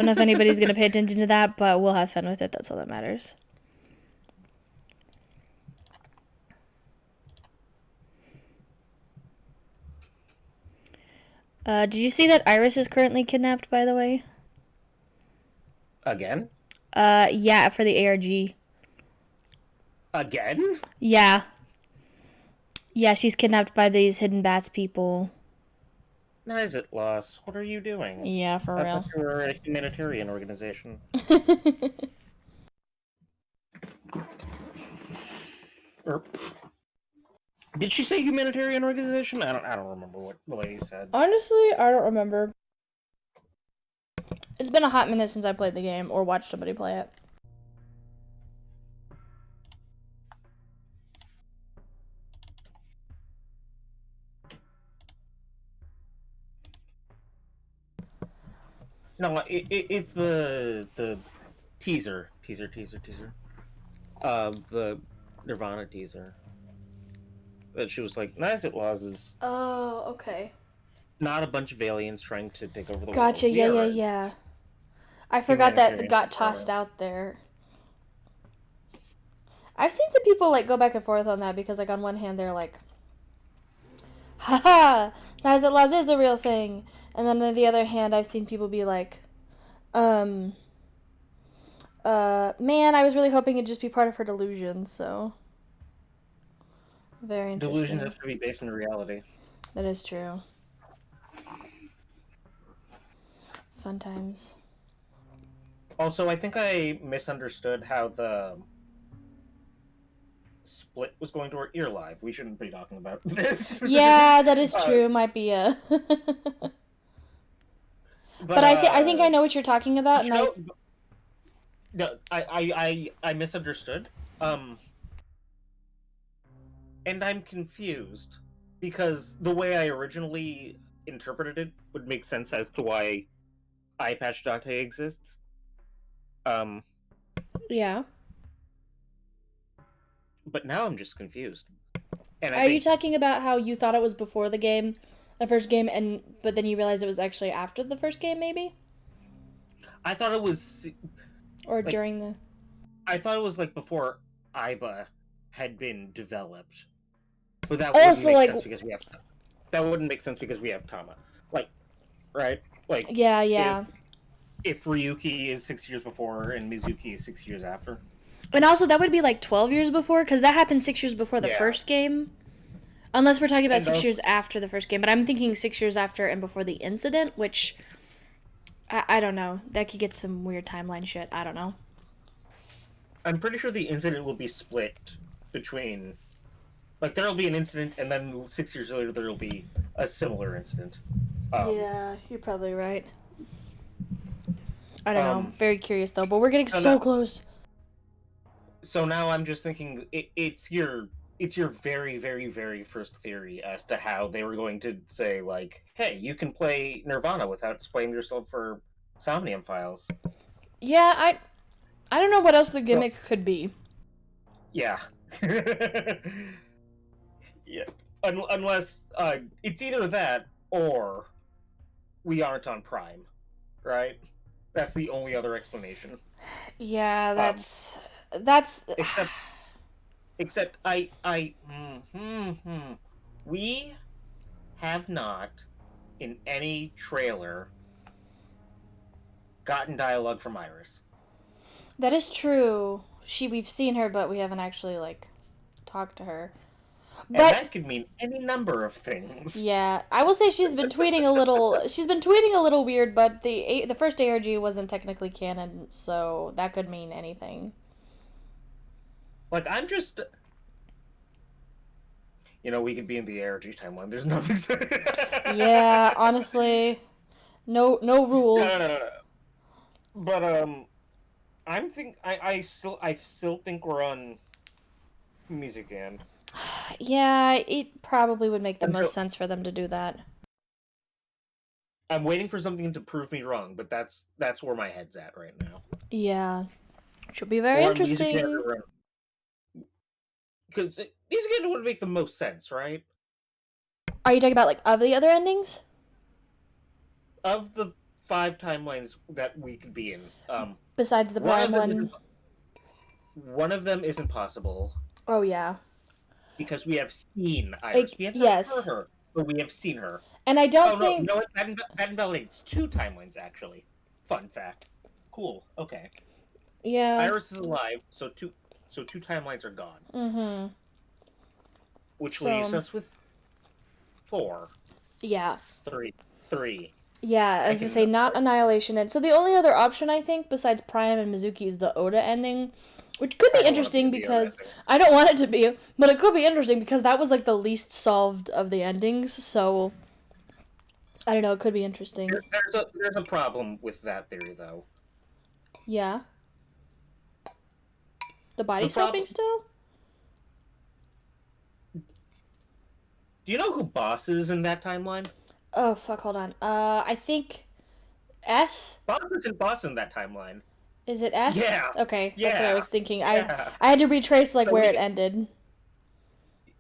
don't know if anybody's going to pay attention to that, but we'll have fun with it. That's all that matters. Did you see that Iris is currently kidnapped, by the way? Again? Yeah, for the ARG. Again? Yeah. Yeah, she's kidnapped by these hidden bats people. Nice it, Loss. What are you doing? Yeah, for I thought real. you were a humanitarian organization. Or did she say humanitarian organization? I don't remember what the lady said. Honestly, I don't remember. It's been a hot minute since I played the game or watched somebody play it. No, it's the teaser. The Nirvana teaser. That she was like, Nice it was is Oh, okay. not a bunch of aliens trying to take over the Gotcha. world. We Yeah, yeah, are a yeah. I forgot that humanitarian got tossed program. out there. I've seen some people like go back and forth on that because like on one hand they're like, haha, Nizit Laws is a real thing, and then on the other hand I've seen people be like, um, man, I was really hoping it'd just be part of her delusion. So very Delusions interesting. have to be based in reality. That is true. Fun times. Also, I think I misunderstood how the split was going to work. You're live. We shouldn't be talking about this. Yeah, that is true. Might be a. but But I think I know what you're talking about, but and I. no, I misunderstood. Um, and I'm confused because the way I originally interpreted it would make sense as to why iPatch Dante exists. Um, Yeah. but now I'm just confused, and I Are you think talking about how you thought it was before the game, the first game, and but then you realized it was actually after the first game, maybe, I thought it was or like during the? I thought it was like before IBA had been developed, but that wouldn't Also, make like, sense because we have that wouldn't make sense because we have Tama, like right, like yeah, if yeah, if Ryuki is 6 years before and Mizuki is 6 years after. and also that would be like 12 years before, because that happened 6 years before the Yeah, first game. Unless we're talking about and 6 years after the first game, but I'm thinking 6 years after and before the incident, which I don't know. That could get some weird timeline shit. I don't know. I'm pretty sure the incident will be split between like there'll be an incident and then 6 years later there'll be a similar incident. Um, Yeah, you're probably right. I don't know. um, Very curious though, but we're getting so so now, close. so now I'm just thinking it's your very first theory as to how they were going to say like, hey, you can play Nirvana without spoiling yourself for Somnium files. Yeah, I don't know what else the So gimmick could be. yeah, yeah. Unless it's either that or we aren't on Prime, right? That's the only other explanation. Yeah, Um, that's except except we have not in any trailer gotten dialogue from Iris. that is true. We've seen her, but we haven't actually like talked to her. And But that could mean any number of things. yeah, I will say she's been tweeting a little. She's been tweeting a little weird, but the first ARG wasn't technically canon, so that could mean anything. Like I'm just we could be in the ARG timeline. There's nothing Yeah, honestly, no rules. no. But I still think we're on music end. Yeah, it probably would make the Until most sense for them to do that. I'm waiting for something to prove me wrong, but that's where my head's at right now. Yeah, should be very Or music end, interesting. because music end would make the most sense, right? Are you talking about like of the other endings? Of the 5 timelines that we could be in. Besides the Prime one. One of them isn't possible. Oh, yeah. Because we have seen Iris. We have not heard her, but we have seen her. And I don't think... think... No, you know what? That invalidates 2 timelines, actually. Fun fact. Cool. Okay. Yeah. Iris is alive, so two timelines are gone. Mm-hmm. Which leaves us with 4. Yeah. 3. Yeah, as I say, not Annihilation. And so the only other option, I think, besides Prime and Mizuki is the Oda ending, which could be interesting because... I don't want it to be, but it could be interesting because that was, like, the least solved of the endings, so... I don't know, it could be interesting. There's a problem with that theory, though. Yeah? The body swapping still? Do you know who Boss is in that timeline? Oh, fuck, hold on. I think... S? Boss isn't Boss in that timeline. Is it S? Yeah. Okay, that's what I was thinking. Yeah. I had to retrace, like, where it ended.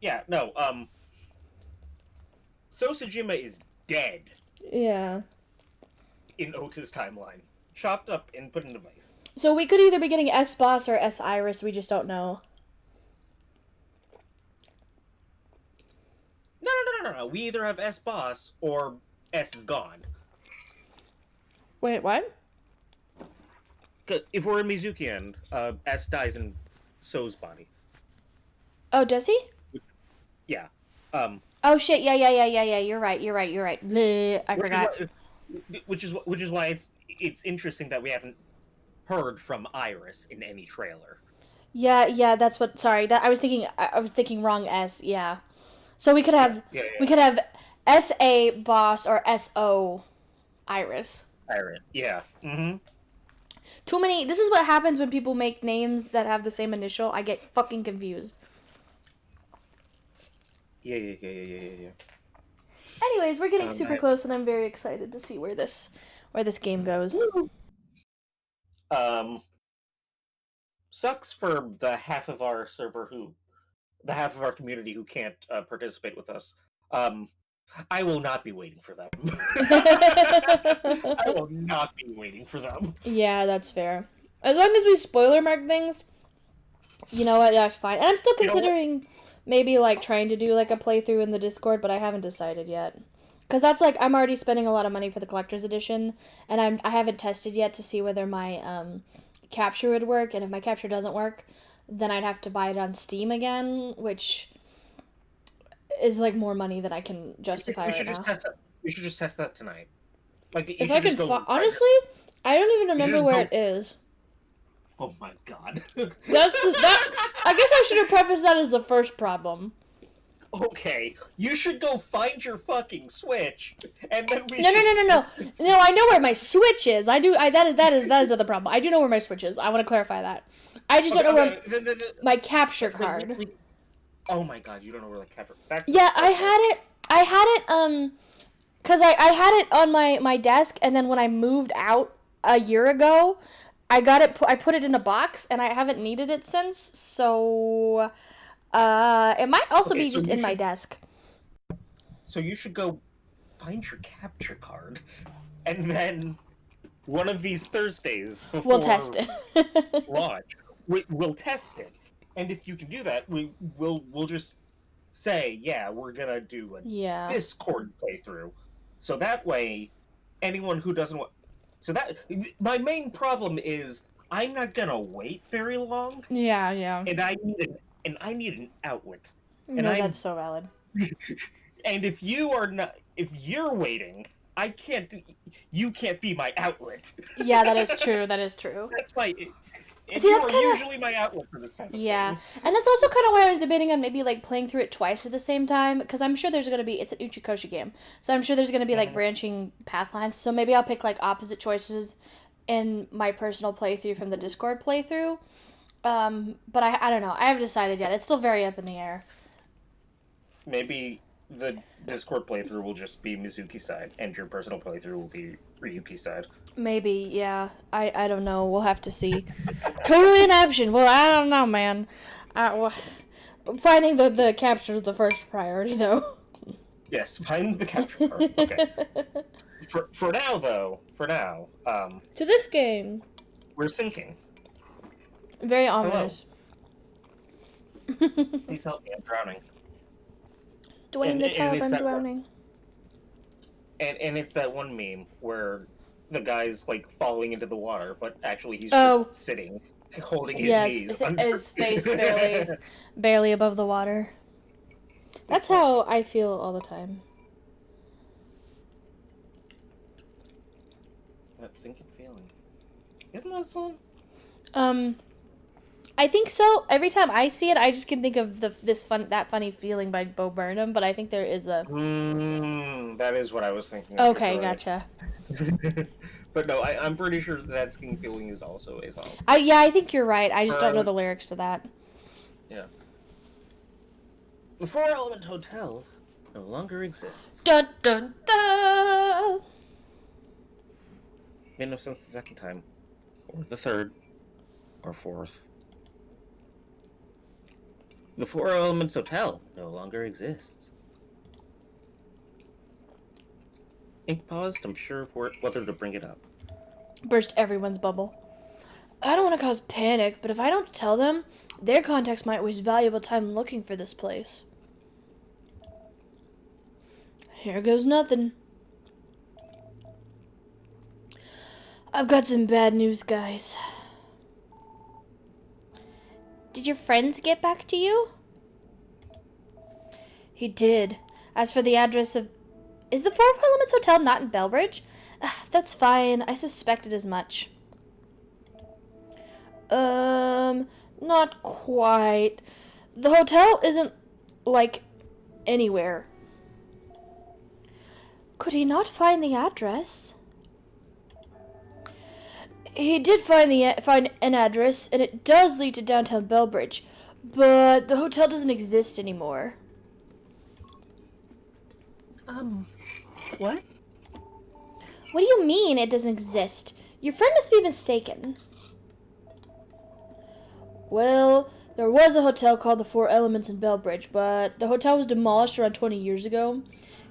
Yeah, no, Sosajima is dead. Yeah. In Ota's timeline. Chopped up and put in a device. So we could either be getting S Boss or S Iris, we just don't know. No. We either have S Boss or S is gone. Wait, what? If we're in Mizuki end, S dies in So's body. Oh, does he? Yeah. Oh shit! Yeah. You're right. Bleh, I forgot. Which is why it's interesting that we haven't heard from Iris in any trailer. Yeah. That's what. Sorry, I was thinking wrong. S. Yeah. So we could have we could have S.A. Boss or S.O. Iris. Yeah. Mm-hmm. Too many. This is what happens when people make names that have the same initial. I get fucking confused. Yeah. Anyways, we're getting super close, and I'm very excited to see where this game goes. Sucks for the half of our community who can't participate with us. I will not be waiting for them. I will not be waiting for them. Yeah, that's fair. As long as we spoiler mark things, you know what? That's fine. And I'm still considering maybe like trying to do like a playthrough in the Discord, but I haven't decided yet. Because that's like I'm already spending a lot of money for the collector's edition, and I haven't tested yet to see whether my capture would work. And if my capture doesn't work, then I'd have to buy it on Steam again, which is like more money than I can justify right now. We should just test that tonight. Like if I can, honestly, I don't even remember where it is. Oh my god. I guess I should have prefaced that as the first problem. Okay, you should go find your fucking Switch, and then we. No. No, I know where my Switch is. That is the problem. I do know where my Switch is. I want to clarify that. I just don't know where my capture card. Oh my god, you don't know where the capture. I had it. Cause I had it on my desk, and then when I moved out a year ago, I got it. I put it in a box, and I haven't needed it since. So, it might also be just in my desk. So you should go find your capture card, and then one of these Thursdays before we'll test it. launch, we'll test it, and if you can do that, we'll just say, yeah, we're gonna do a Discord playthrough, so that way, anyone who doesn't want. So that my main problem is I'm not gonna wait very long. Yeah. And I need an outlet. No, that's so valid. And if you're waiting, you can't be my outlet. Yeah, that is true. That's my. Usually my outlet for this type of thing. And that's also kind of why I was debating on maybe like playing through it twice at the same time, because I'm sure there's gonna be it's an Uchikoshi game, so I'm sure there's gonna be like branching path lines. So maybe I'll pick like opposite choices in my personal playthrough from the Discord playthrough. But I don't know. I haven't decided yet. It's still very up in the air. Maybe the Discord playthrough will just be Mizuki side, and your personal playthrough will be Ryuki side. Maybe, yeah. I don't know. We'll have to see. Totally an option. Well, I don't know, man. Finding the capture is the first priority, though. Yes, find the capture card. Okay. For now, though, To this game. we're sinking. Very Hello. ominous. Please help me, I'm drowning. Dwayne And- the and it's Taliban that drowning. And it's that one meme where the guy's like falling into the water, but actually he's Oh. just sitting, holding his Yes, knees under. his face barely above the water. That's how I feel all the time. That sinking feeling. Isn't that a song? I think so. Every time I see it, I just can think of that funny feeling by Bo Burnham. But I think there is a. That is what I was thinking of. Okay, Right. gotcha. But no, I'm pretty sure that sinking feeling is also a song. Yeah, I think you're right. I just don't know the lyrics to that. Yeah. The 4-Element Hotel no longer exists. Dun dun dun. Made no sense the second time, or the third, or fourth. The 4-Elements Hotel no longer exists. Ink paused, I'm sure of whether to bring it up. Burst everyone's bubble. I don't want to cause panic, but if I don't tell them, their contacts might waste valuable time looking for this place. Here goes nothing. I've got some bad news, guys. Did your friends get back to you? He did. As for the address of... Is the 4-Elements Hotel not in Bellbridge? That's fine. I suspected as much. Not quite. The hotel isn't, like, anywhere. Could he not find the address? He did find an address, and it does lead to downtown Bellbridge, but the hotel doesn't exist anymore. What? What do you mean it doesn't exist? Your friend must be mistaken. Well, there was a hotel called the 4-Elements in Bellbridge, but the hotel was demolished around 20 years ago.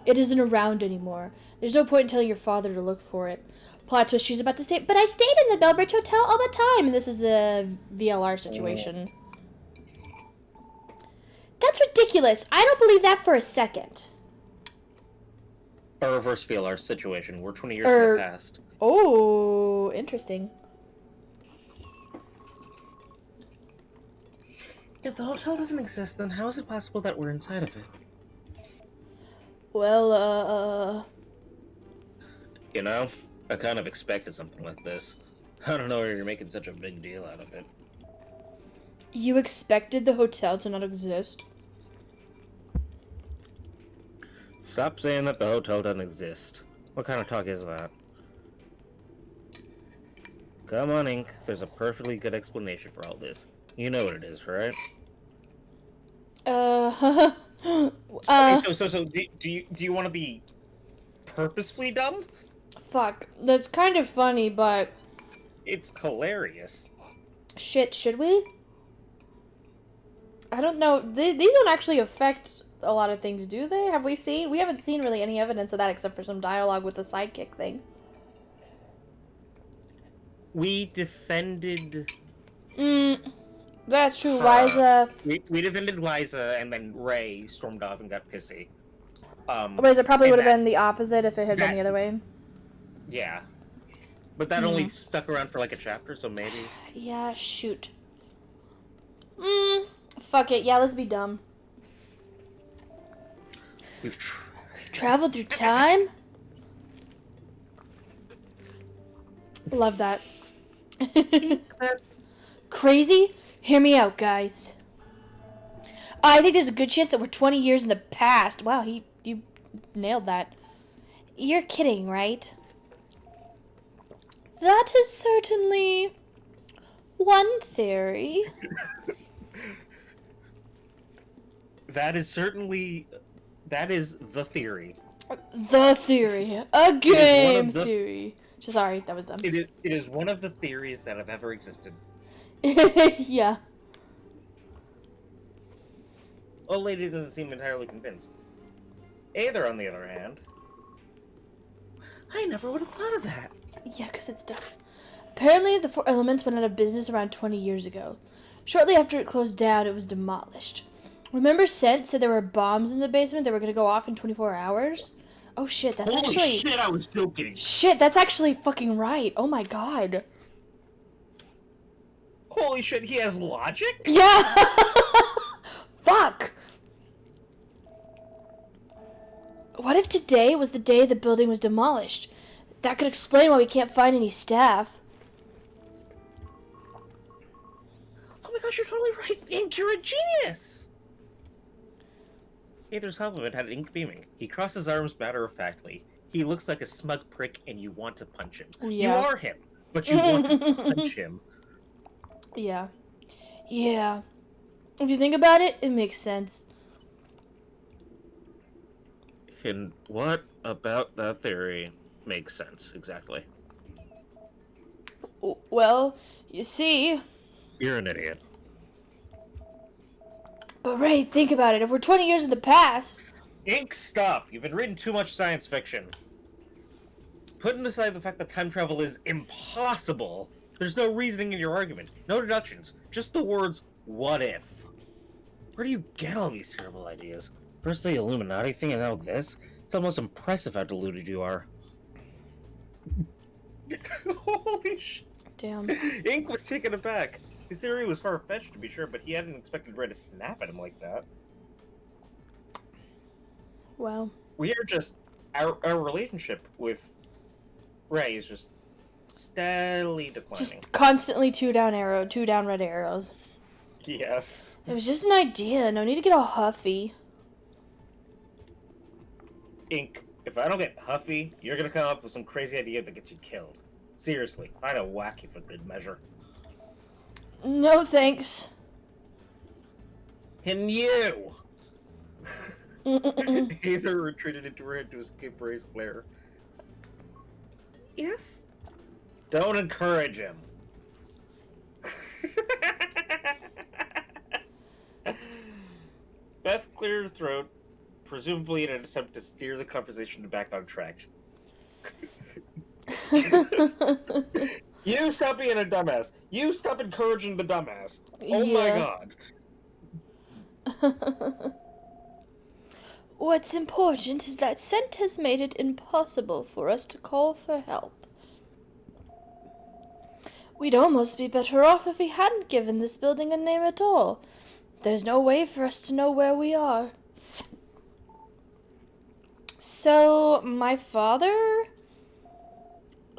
It isn't around anymore. There's no point in telling your father to look for it. Plot twist, she's about to say, but I stayed in the Bellbridge Hotel all the time, and this is a VLR situation. That's ridiculous. I don't believe that for a second. A reverse VLR situation. We're 20 years in the past. Oh, interesting. If the hotel doesn't exist, then how is it possible that we're inside of it? Well, You know, I kind of expected something like this. I don't know why you're making such a big deal out of it. You expected the hotel to not exist? Stop saying that the hotel doesn't exist. What kind of talk is that? Come on, Ink. There's a perfectly good explanation for all this. You know what it is, right? Okay, so do you want to be purposefully dumb? Fuck. That's kind of funny, but... It's hilarious. Shit, should we? I don't know. These don't actually affect a lot of things, do they? Have we seen? We haven't seen really any evidence of that except for some dialogue with the sidekick thing. We defended... That's true. Liza... We defended Liza, and then Ray stormed off and got pissy. Whereas it probably would have been the opposite if it had been the other way. Yeah. But that only stuck around for like a chapter, so maybe... Yeah, shoot. Fuck it. Yeah, let's be dumb. We've traveled through time? Love that. Crazy? Hear me out, guys. I think there's a good chance that we're 20 years in the past. Wow, you nailed that. You're kidding, right? That is certainly one theory. That is the theory. The theory. A game theory. Sorry, that was dumb. It is one of the theories that have ever existed. Yeah. Old lady doesn't seem entirely convinced. Aether, on the other hand... I never would have thought of that. Yeah, because it's dumb. Apparently, the four elements went out of business around 20 years ago. Shortly after it closed down, it was demolished. Remember Scent said there were bombs in the basement that were going to go off in 24 hours? Oh shit, that's Holy actually... shit, I was joking. Shit, that's actually fucking right. Oh my god. Holy shit, he has logic? Yeah! Fuck! What if today was the day the building was demolished? That could explain why we can't find any staff. Oh my gosh, you're totally right. Ink, you're a genius! Aether's compliment had Ink beaming. He crossed his arms matter-of-factly. He looks like a smug prick and you want to punch him. Yeah. You are him, but you want to punch him. Yeah. Yeah. If you think about it, it makes sense. And what about that theory makes sense, exactly? Well, you see... You're an idiot. But Ray, think about it. If we're 20 years in the past... Ink, stop! You've been reading too much science fiction. Putting aside the fact that time travel is impossible, there's no reasoning in your argument. No deductions. Just the words, what if? Where do you get all these terrible ideas? First the Illuminati thing and now this? It's almost impressive how deluded you are. Holy shit. Damn. Ink was taken aback. His theory was far-fetched, to be sure, but he hadn't expected Ray to snap at him like that. Wow. We are just... Our relationship with Ray is just steadily declining. Just constantly two down red arrows. Yes. It was just an idea. No need to get all huffy. Ink, if I don't get huffy, you're gonna come up with some crazy idea that gets you killed. Seriously, find a wacky for good measure. No thanks. And you! Aether retreated into her head to escape Ray's glare. Yes? Don't encourage him. Beth cleared her throat, presumably in an attempt to steer the conversation back on track. You stop being a dumbass. You stop encouraging the dumbass. Oh my god. What's important is that Scent has made it impossible for us to call for help. We'd almost be better off if we hadn't given this building a name at all. There's no way for us to know where we are. So, my father?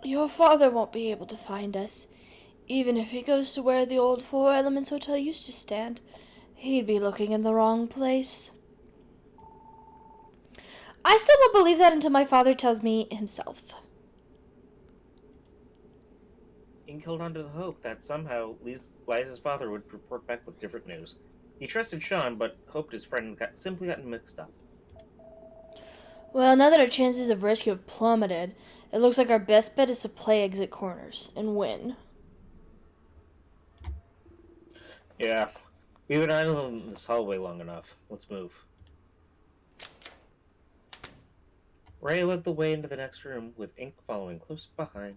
Your father won't be able to find us. Even if he goes to where the old Four Elements Hotel used to stand, he'd be looking in the wrong place. I still won't believe that until my father tells me himself. Ink held on to the hope that somehow Liza's father would report back with different news. He trusted Sean, but hoped his friend simply gotten mixed up. Well, now that our chances of rescue have plummeted, it looks like our best bet is to play exit corners and win. Yeah, we've been idling in this hallway long enough. Let's move. Ray led the way into the next room, with Ink following close behind.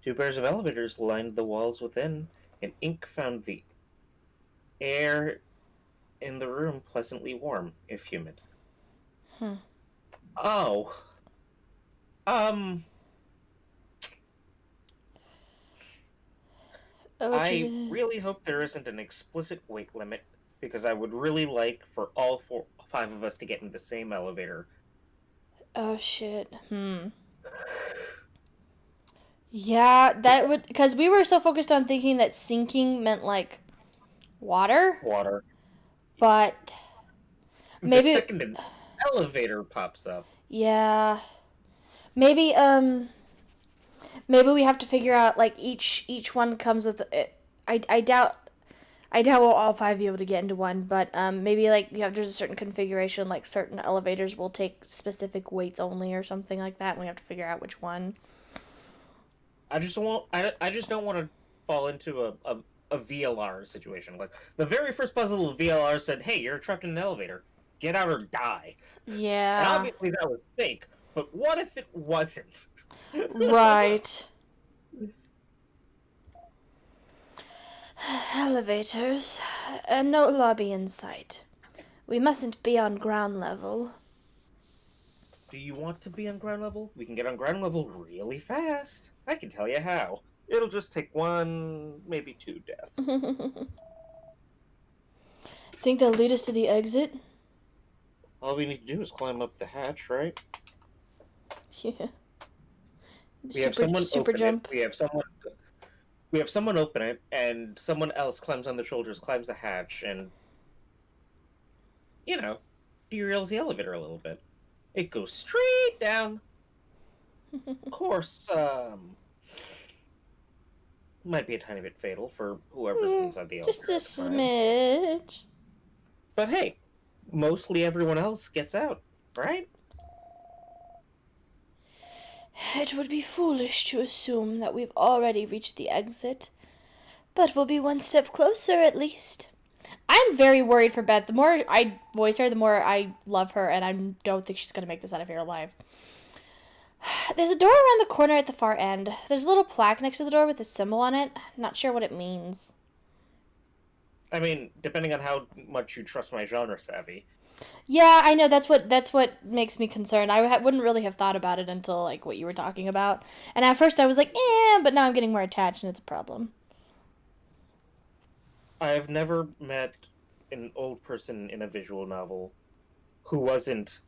Two pairs of elevators lined the walls within, and Ink found the air in the room pleasantly warm, if humid. Oh. I really hope there isn't an explicit weight limit, because I would really like for all five of us to get in the same elevator. Oh, shit. Yeah, that would... Because we were so focused on thinking that sinking meant, like, water. Water. But... maybe... The second an elevator pops up. Yeah. Maybe, maybe we have to figure out, like, each one comes with... I doubt we'll all five be able to get into one, but maybe, like, there's a certain configuration, like, certain elevators will take specific weights only or something like that, and we have to figure out which one. I just don't want to fall into a VLR situation. Like, the very first puzzle of VLR said, hey, you're trapped in an elevator. Get out or die. Yeah. And obviously that was fake, But what if it wasn't? Right. Elevators. No lobby in sight. We mustn't be on ground level. Do you want to be on ground level? We can get on ground level really fast. I can tell you how. It'll just take 1, maybe 2 deaths. Think they'll lead us to the exit? All we need to do is climb up the hatch, right? Yeah. We have someone Super open jump. it. We have someone open it, and someone else climbs on their shoulders, climbs the hatch, and derails the elevator a little bit. It goes straight down. Of course, might be a tiny bit fatal for whoever's inside the Just elevator a at the time. smidge. But hey, mostly everyone else gets out, right? It would be foolish to assume that we've already reached the exit, but we'll be one step closer at least. I'm very worried for Beth. The more I voice her, the more I love her, and I don't think she's going to make this out of here alive. There's a door around the corner at the far end. There's a little plaque next to the door with a symbol on it. Not sure what it means. I mean, depending on how much you trust my genre savvy. Yeah, I know. That's what makes me concerned. I wouldn't really have thought about it until like what you were talking about. And at first I was like, but now I'm getting more attached, and it's a problem. I have never met an old person in a visual novel who wasn't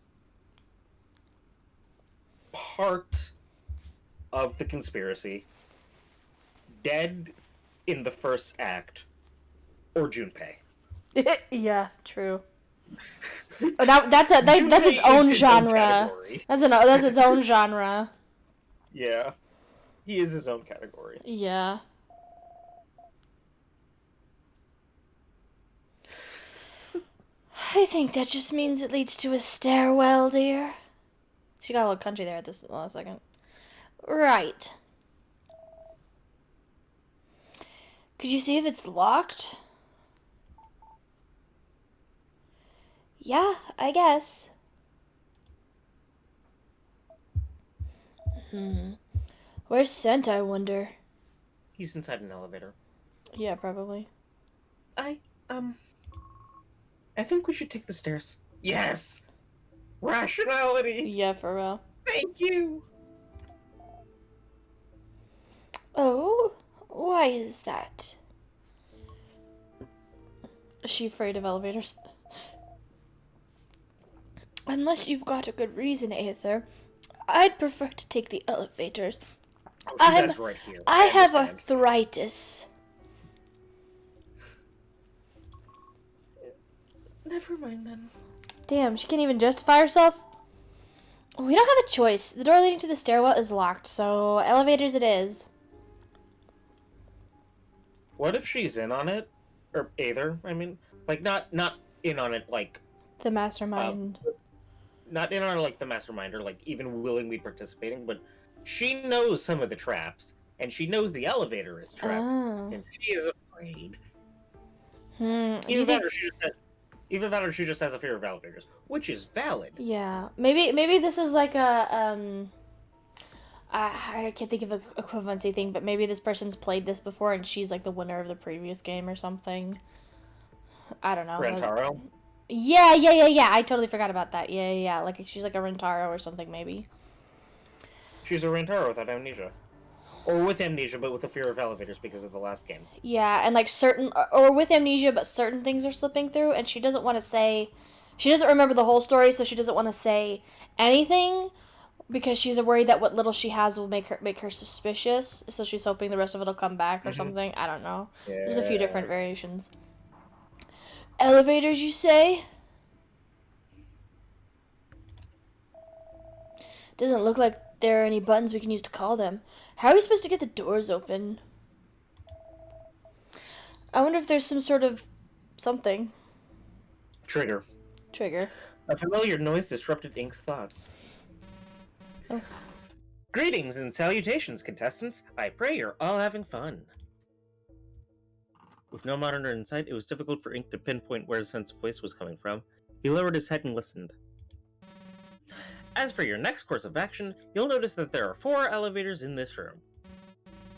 part of the conspiracy, dead in the first act, or Junpei. Yeah, true. That's its own genre. That's its own genre. Yeah, he is his own category. Yeah. I think that just means it leads to a stairwell, dear. She got a little country there at this last second. Right. Could you see if it's locked? Yeah, I guess. Where's Scent, I wonder? He's inside an elevator. Yeah, probably. I think we should take the stairs. Yes! Rationality! Yeah, for real. Thank you! Oh, why is that? Is she afraid of elevators? Unless you've got a good reason, Aether, I'd prefer to take the elevators. Oh, that's right here. I have arthritis. Never mind then. Damn, she can't even justify herself? We don't have a choice. The door leading to the stairwell is locked, so elevators it is. What if she's in on it? Or either, I mean. Like, not in on it like... The mastermind. Not in on it like the mastermind, or like even willingly participating, but she knows some of the traps, and she knows the elevator is trapped, and she is afraid. Either that or she just has a fear of elevators, which is valid. Yeah, maybe this is like a I can't think of an equivalency thing, but maybe this person's played this before and she's like the winner of the previous game or something. I don't know. Rentaro? Yeah. I totally forgot about that. Yeah. Like she's like a Rentaro or something, maybe. She's a Rentaro without amnesia. Or with amnesia, but with a fear of elevators because of the last game. Yeah, and like or with amnesia, but certain things are slipping through, and she doesn't want to say, she doesn't remember the whole story, so she doesn't want to say anything, because she's worried that what little she has will make her suspicious, so she's hoping the rest of it'll come back or something. I don't know. Yeah. There's a few different variations. Elevators, you say? Doesn't look like there are any buttons we can use to call them. How are we supposed to get the doors open? I wonder if there's some sort of something. Trigger. A familiar noise disrupted Ink's thoughts. Oh. Greetings and salutations, contestants. I pray you're all having fun. With no monitor in sight, it was difficult for Ink to pinpoint where Scent's voice was coming from. He lowered his head and listened. As for your next course of action, you'll notice that there are 4 elevators in this room.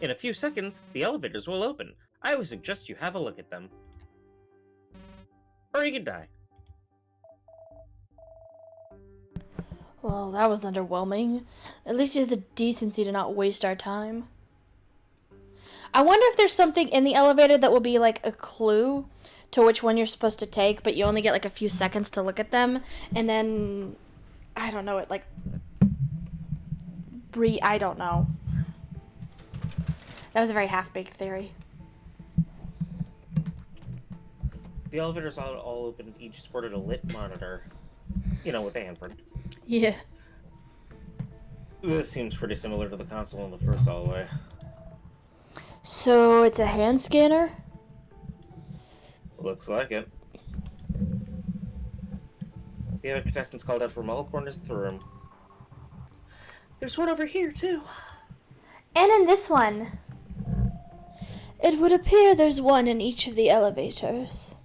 In a few seconds, the elevators will open. I would suggest you have a look at them. Or you could die. Well, that was underwhelming. At least he has the decency to not waste our time. I wonder if there's something in the elevator that will be like a clue to which one you're supposed to take, but you only get like a few seconds to look at them, and then I don't know, I don't know. That was a very half-baked theory. The elevators all open, each sported a lit monitor. You know, with a handprint. Yeah. This seems pretty similar to the console in the first hallway. So it's a hand scanner? Looks like it. The other contestants called out from all corners of the room. There's one over here, too. And in this one. It would appear there's one in each of the elevators.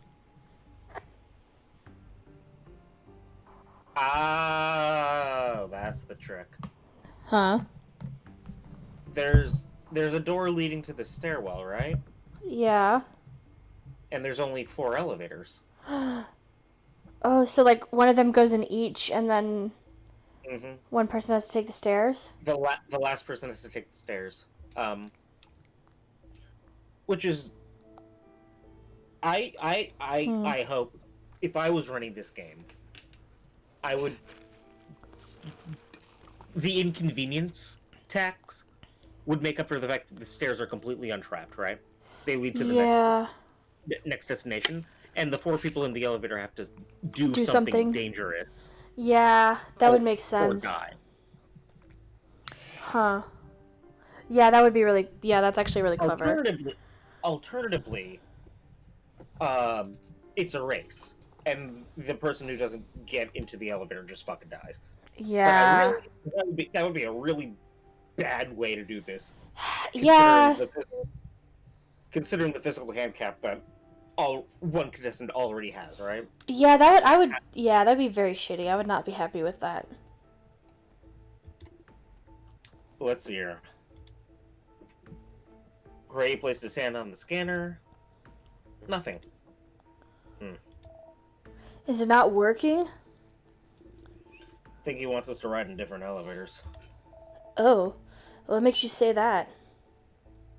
Oh, that's the trick. Huh? There's a door leading to the stairwell, right? Yeah. And there's only 4 elevators. Oh, so like one of them goes in each, and then Mm-hmm. one person has to take the stairs? The last person has to take the stairs. Which is... I hope, if I was running this game, I would... The inconvenience tax would make up for the fact that the stairs are completely untrapped, right? They lead to the next destination, and the 4 people in the elevator have to do something dangerous. Yeah, that would make sense. Or die. Huh. Yeah, that would be really... Yeah, that's actually really clever. Alternatively, it's a race, and the person who doesn't get into the elevator just fucking dies. Yeah. That would be a really bad way to do this. Yeah. Considering the physical handicap that one contestant already has, right? Yeah, that'd be very shitty. I would not be happy with that. Let's see here. Ray placed his hand on the scanner. Nothing. Is it not working? I think he wants us to ride in different elevators. Oh. What makes you say that?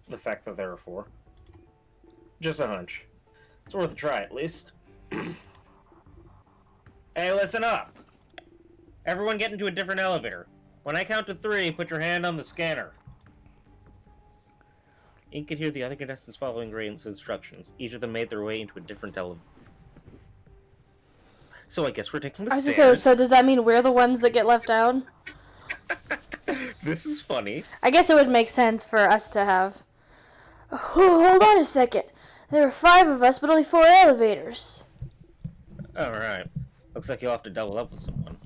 The fact that there are 4. Just a hunch. It's worth a try, at least. Hey, listen up! Everyone get into a different elevator. When I count to 3, put your hand on the scanner. Ink could hear the other contestants following Ray's instructions. Each of them made their way into a different elevator. So I guess we're taking the stairs. So does that mean we're the ones that get left out? This is funny. I guess it would make sense for us to have... Oh, hold on a second. There are 5 of us, but only 4 elevators. Alright. Looks like you'll have to double up with someone.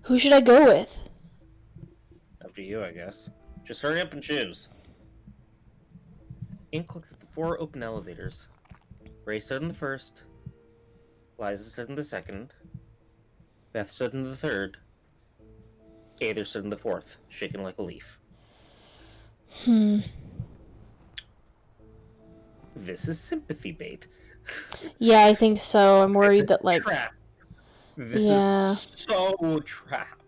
Who should I go with? Up to you, I guess. Just hurry up and choose. Ink looked at the 4 open elevators. Ray stood in the first. Liza stood in the second. Beth stood in the third. Aether stood in the fourth, shaking like a leaf. This is sympathy bait. Yeah, I think so. I'm worried that, like... Trap. This is so trap.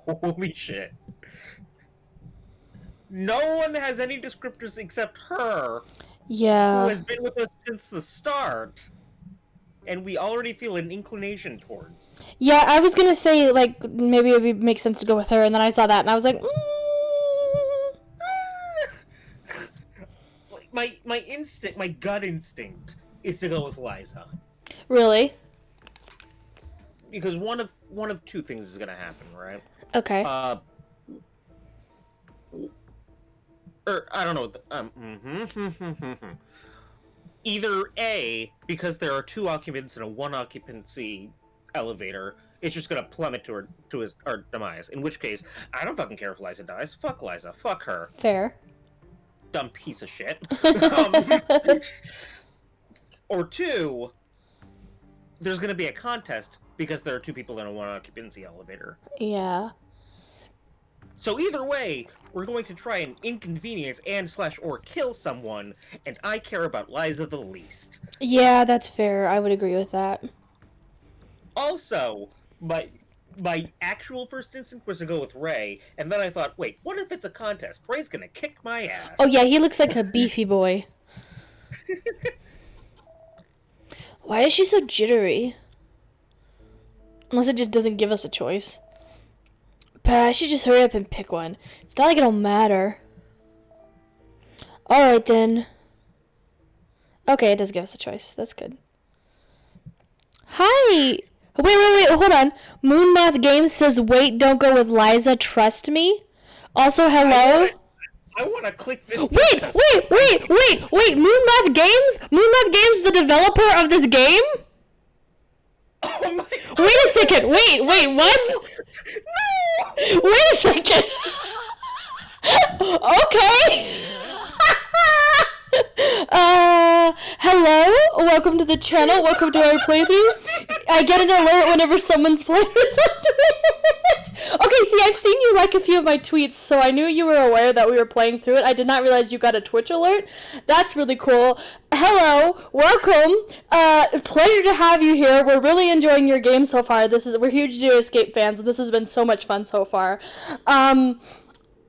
Holy shit. No one has any descriptors except her. Yeah. Who has been with us since the start. And we already feel an inclination towards. Yeah, I was gonna say, like, maybe it would make sense to go with her, and then I saw that, and I was like, My instinct, my gut instinct, is to go with Liza. Really? Because one of 2 things is gonna happen, right? Okay. Or I don't know. Either A, because there are 2 occupants in a 1 occupancy elevator, it's just gonna plummet to her demise. In which case, I don't fucking care if Liza dies. Fuck Liza. Fuck her. Fair. Dumb piece of shit. Or 2, there's gonna be a contest because there are two people in a one-occupancy elevator. Yeah. So either way, we're going to try and inconvenience and/or kill someone, and I care about Liza the least. Yeah, that's fair. I would agree with that. Also, my actual first instinct was to go with Ray, and then I thought, wait, what if it's a contest? Ray's gonna kick my ass. Oh yeah, he looks like a beefy boy. Why is she so jittery? Unless it just doesn't give us a choice. But I should just hurry up and pick one. It's not like it'll matter. Alright then. Okay, it does give us a choice. That's good. Hi! Wait, hold on. Moonmoth Games says, wait, don't go with Liza, trust me. Also, hello? I want to click this. Wait! Moonmoth Games? Moonmoth Games, the developer of this game? Oh my God. Wait a second. Wait, what? No! Wait a second. Okay. Hello. Welcome to the channel. Welcome to our playthrough. I get an alert whenever someone's playing something. Okay, see, I've seen you like a few of my tweets, so I knew you were aware that we were playing through it. I did not realize you got a Twitch alert. That's really cool. Hello, welcome. Pleasure to have you here. We're really enjoying your game so far. We're huge Zero Escape fans, and this has been so much fun so far.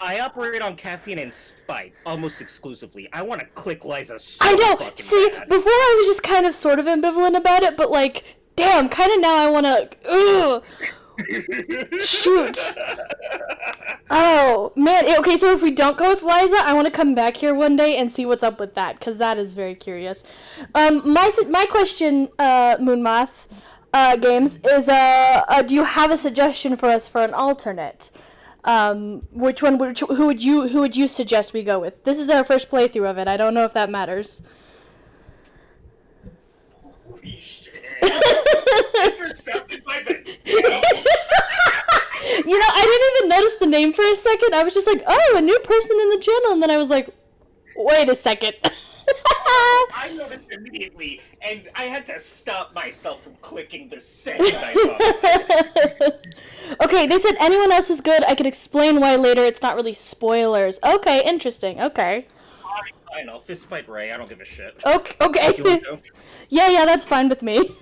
I operate on caffeine and spite almost exclusively. I want to click Liza so I know. fucking See, bad. before I was just kind of sort of ambivalent about it, but like, damn, kind of now I want to. Ugh. Shoot. Oh man. Okay, so if we don't go with Liza, I want to come back here one day and see what's up with that, because that is very curious. My question, Moonmoth Games, is do you have a suggestion for us for an alternate? Who would you suggest we go with? This is our first playthrough of it. I don't know if that matters. Holy shit. Intercepted by the You know, I didn't even notice the name for a second. I was just like, oh, a new person in the channel. And then I was like, wait a second. I noticed immediately, and I had to stop myself from clicking the second I saw it. Okay, they said anyone else is good. I could explain why later. It's not really spoilers. Okay, interesting. Okay. Fine, I'll fist fight Ray. I don't give a shit. Okay. You wanna go? Yeah, that's fine with me.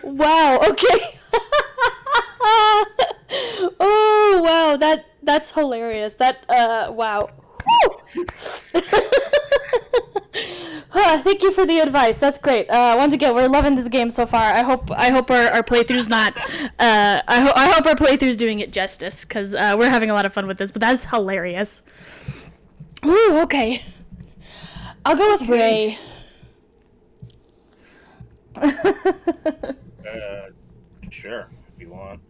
Wow, okay. Oh, wow, that's hilarious. Wow. Thank you for the advice. That's great. Once again, we're loving this game so far. I hope our playthrough's not. I hope our playthrough's doing it justice, because we're having a lot of fun with this. But that's hilarious. Ooh, okay. I'll go with Ray. Sure, if you want.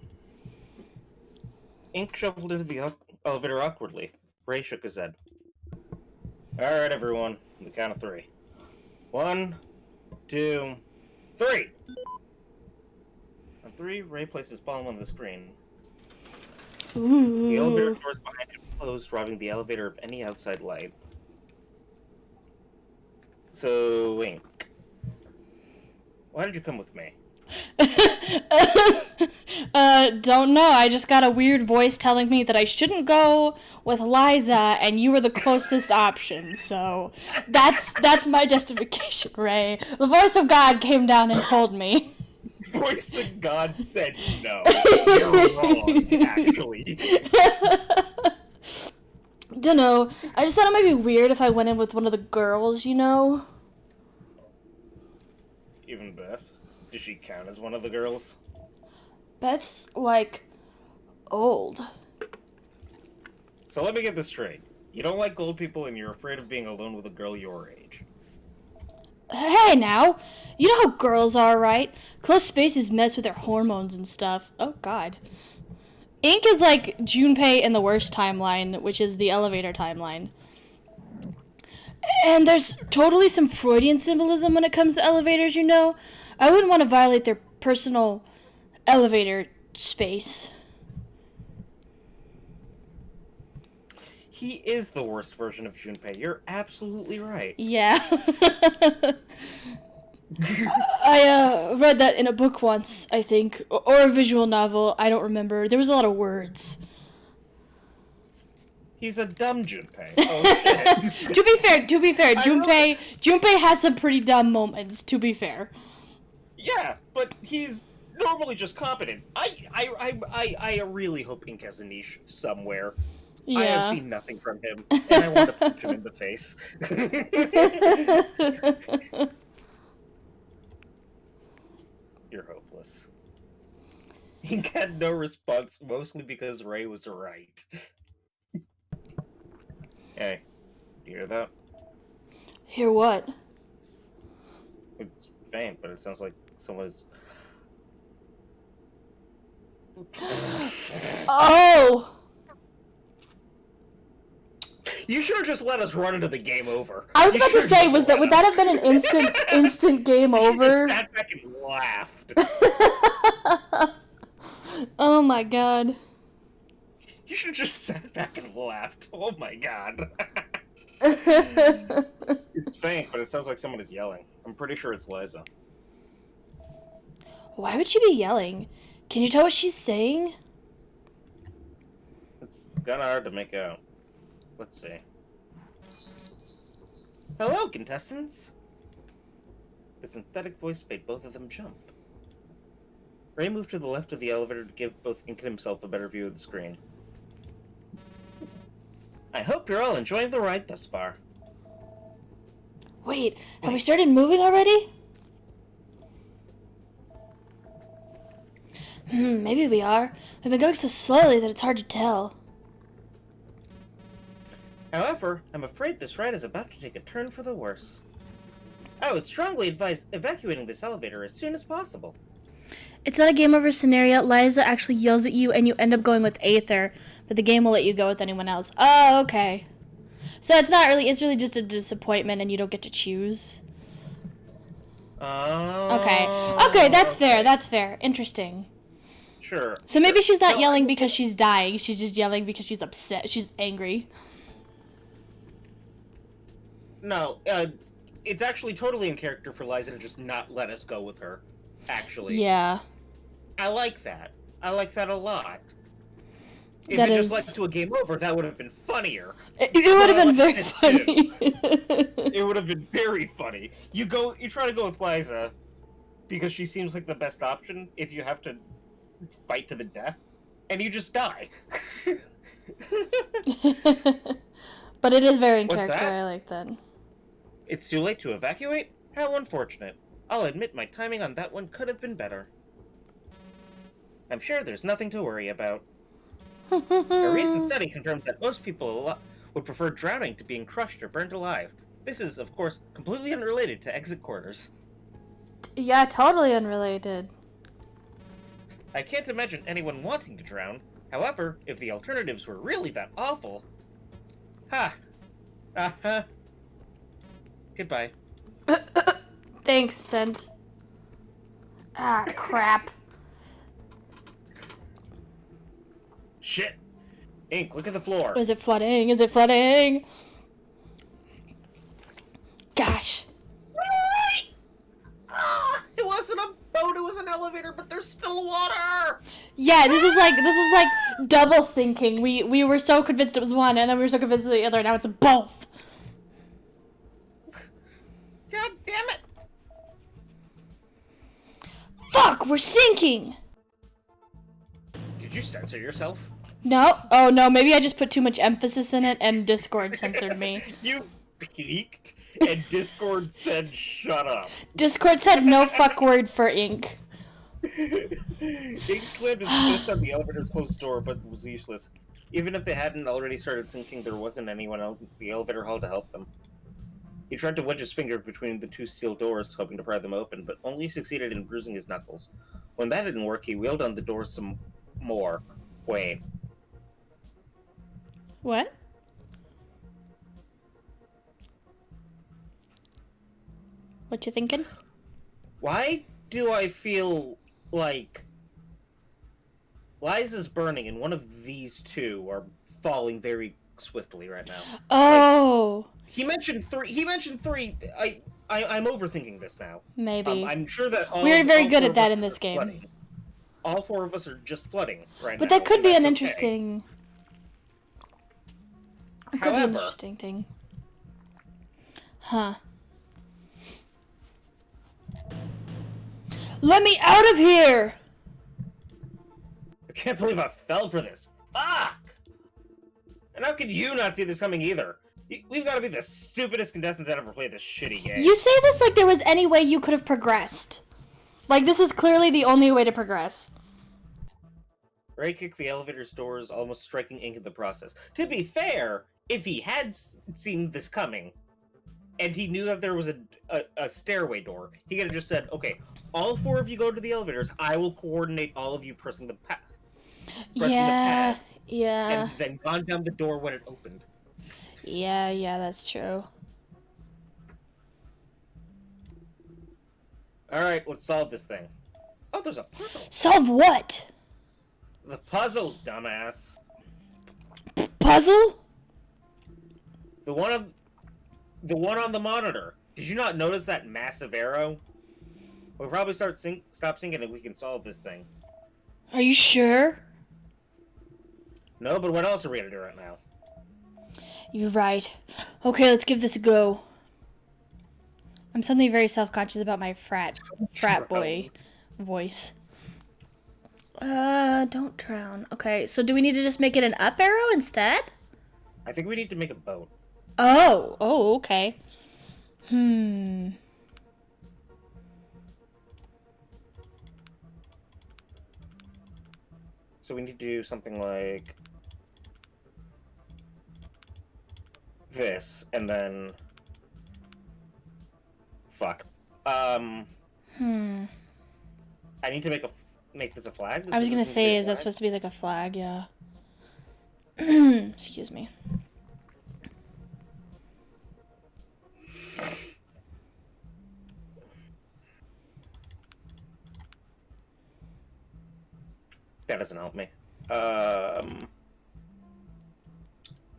Ink shuffled into the elevator awkwardly. Ray shook his head. Alright, everyone. On the count of 3. 1, 2, 3! On 3, Ray placed his palm on the screen. Ooh. The elevator doors behind him closed, robbing the elevator of any outside light. So, Ink, why did you come with me? Don't know. I just got a weird voice telling me that I shouldn't go with Liza, and you were the closest option. So that's my justification, Ray. The voice of God came down and told me. Voice of God said no. You're wrong, actually. Dunno. I just thought it might be weird if I went in with one of the girls, you know? Even Beth? Does she count as one of the girls? Beth's, like, old. So let me get this straight. You don't like old people and you're afraid of being alone with a girl your age. Hey, now. You know how girls are, right? Close spaces mess with their hormones and stuff. Oh, God. Ink is like Junpei in the worst timeline, which is the elevator timeline. And there's totally some Freudian symbolism when it comes to elevators, you know? I wouldn't want to violate their personal elevator space. He is the worst version of Junpei. You're absolutely right. Yeah. I read that in a book once, I think, or a visual novel. I don't remember. There was a lot of words. He's a dumb Junpei. Oh shit. To be fair, Junpei has some pretty dumb moments. To be fair. Yeah, but he's normally just competent. I really hope Ink has a niche somewhere. Yeah. I have seen nothing from him, and I want to punch him in the face. You're hopeless. Ink had no response, mostly because Ray was right. Hey, do you hear that? Hear what? It's faint, but it sounds like someone's... Oh! You should have just let us run into the game over. I was about to say, would that have been an instant game over? You just sat back and laughed. Oh my god. You should have just sat back and laughed. Oh my god. It's faint, but it sounds like someone is yelling. I'm pretty sure it's Liza. Why would she be yelling? Can you tell what she's saying? It's kinda hard to make out. Let's see. Hello, contestants! The synthetic voice made both of them jump. Ray moved to the left of the elevator to give both Ink and himself a better view of the screen. I hope you're all enjoying the ride thus far. Wait, have we started moving already? Maybe we are. We've been going so slowly that it's hard to tell. However, I'm afraid this ride is about to take a turn for the worse. I would strongly advise evacuating this elevator as soon as possible. It's not a game over scenario. Liza actually yells at you and you end up going with Aether, but the game will let you go with anyone else. Oh, okay. So it's really just a disappointment and you don't get to choose. Okay, that's fair, that's fair. Interesting. Sure. So maybe she's not yelling because she's dying, she's just yelling because she's upset, she's angry. No, it's actually totally in character for Liza to just not let us go with her, actually. Yeah. I like that. I like that a lot. If That it is... just led to a game over, that would have been funnier. It would have been very funny. It would have been very funny. You try to go with Liza because she seems like the best option if you have to fight to the death, and you just die. But it is very in What's character, that? I like that. It's too late to evacuate? How unfortunate. I'll admit my timing on that one could have been better. I'm sure there's nothing to worry about. A recent study confirms that most people would prefer drowning to being crushed or burned alive. This is, of course, completely unrelated to exit quarters. Yeah, totally unrelated. I can't imagine anyone wanting to drown. However, if the alternatives were really that awful... Ha! Uh-huh. Goodbye. Thanks, Sent. Ah, crap. Shit! Ink, look at the floor. Is it flooding? Is it flooding? Gosh. It wasn't a boat, it was an elevator, but there's still water! Yeah, this is like double sinking. We were so convinced it was one, and then we were so convinced of the other, now it's both. God damn it! Fuck, we're sinking! Did you censor yourself? No? Oh no, maybe I just put too much emphasis in it and Discord censored me. You peeked, and Discord said shut up. Discord said no fuck word for Ink. Ink slammed his fist on the elevator's closed door, but was useless. Even if they hadn't already started sinking, there wasn't anyone else in the elevator hall to help them. He tried to wedge his finger between the two steel doors, hoping to pry them open, but only succeeded in bruising his knuckles. When that didn't work, he wheeled on the door some more. Wait. What? What you thinking? Why do I feel like Liza's burning and one of these two are falling very swiftly right now? Oh. He mentioned three. I I'm overthinking this now. Maybe. I'm sure that We're very all good four at of that us in are this game. flooding. All 4 of us are just flooding right But now. that could and be that's an okay. interesting... It could be an However, interesting thing. Huh. Let me out of here! I can't believe I fell for this. Fuck! And how could you not see this coming either? We've got to be the stupidest contestants that ever played this shitty game. You say this like there was any way you could have progressed. Like, this is clearly the only way to progress. Ray kicked the elevator's doors, almost striking ink in the process. To be fair, if he had seen this coming, and he knew that there was a stairway door, he could have just said, okay, all 4 of you go to the elevators, I will coordinate all of you pressing the pad. Yeah, And then gone down the door when it opened. Yeah, that's true. Alright, let's solve this thing. Oh, there's a puzzle. Solve what? The puzzle, dumbass. Puzzle? The one on the monitor. Did you not notice that massive arrow? We'll probably stop singing and we can solve this thing. Are you sure? No, but what else are we gonna do right now? You're right. Okay, let's give this a go. I'm suddenly very self-conscious about my frat boy voice. Don't drown. Okay, so do we need to just make it an up arrow instead? I think we need to make a boat. Oh, okay. So we need to do something like this, and then fuck. I need to make this a flag. I was gonna say, is that supposed to be like a flag? Yeah. Excuse me. That doesn't help me. Bree,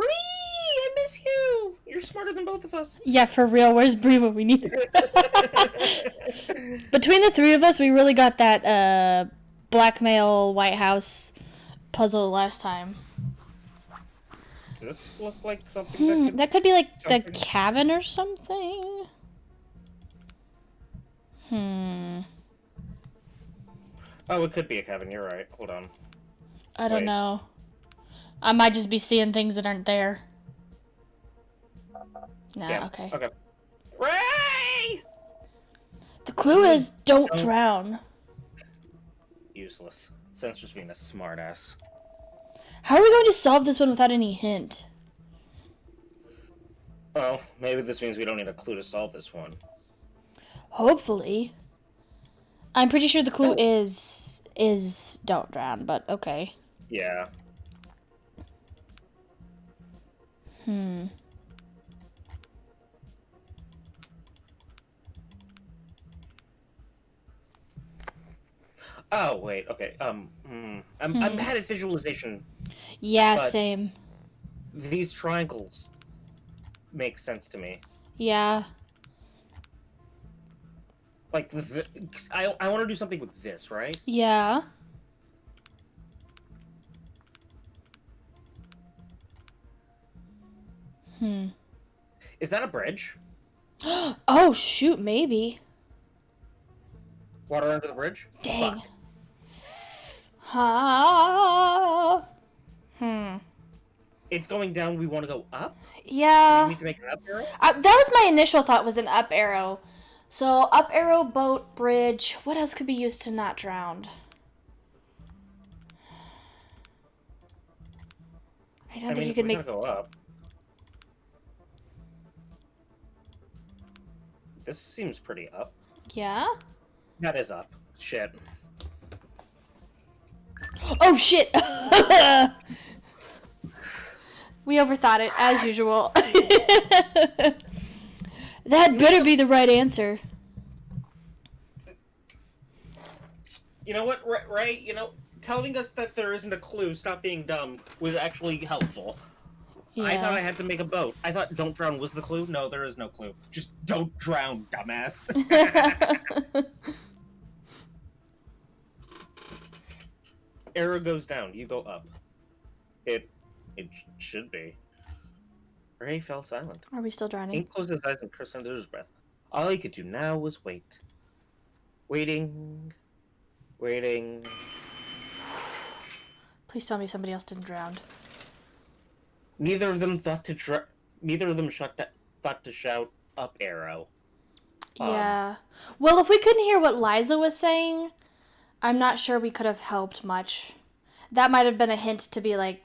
I miss you. You're smarter than both of us. Yeah, for real. Where's Bree when we need her? Between the 3 of us, we really got that blackmail White House puzzle last time. Does this look like something That could be like the cabin or something. Oh, it could be a cabin. You're right. Hold on. I don't know. I might just be seeing things that aren't there. Nah, Yeah. okay. Okay. Ray! The clue is don't drown. Useless. Sense just being a smartass. How are we going to solve this one without any hint? Well, maybe this means we don't need a clue to solve this one. Hopefully. I'm pretty sure the clue is don't drown, but okay. Yeah. Oh, wait, okay. I'm bad at visualization. Yeah, But- same. These triangles make sense to me. Yeah. Like, I want to do something with this, right? Yeah. Is that a bridge? Oh, shoot, maybe. Water under the bridge? Dang. Fuck. Ha. It's going down, we want to go up? Do Yeah. you need to make an up arrow? That was my initial thought, was an up arrow. So, up arrow, boat, bridge. What else could be used to not drown? I don't think you could we're make... gonna go up. This seems pretty up. Yeah? That is up. Shit. Oh, shit! We overthought it, as usual. That better be the right answer. You know what, Ray? Telling us that there isn't a clue, stop being dumb, was actually helpful. I thought I Yeah. had to make a boat. I thought don't drown was the clue. No, there is no clue. Just don't drown, dumbass. Arrow goes down. You go up. It it should be. Ray fell silent. Are we still drowning? Ink closed his eyes and cursed under his breath. All he could do now was wait. Waiting. Waiting. Please tell me somebody else didn't drown. Neither of them thought to thought to shout up arrow. Yeah. Well, if we couldn't hear what Liza was saying, I'm not sure we could have helped much. That might have been a hint to be like,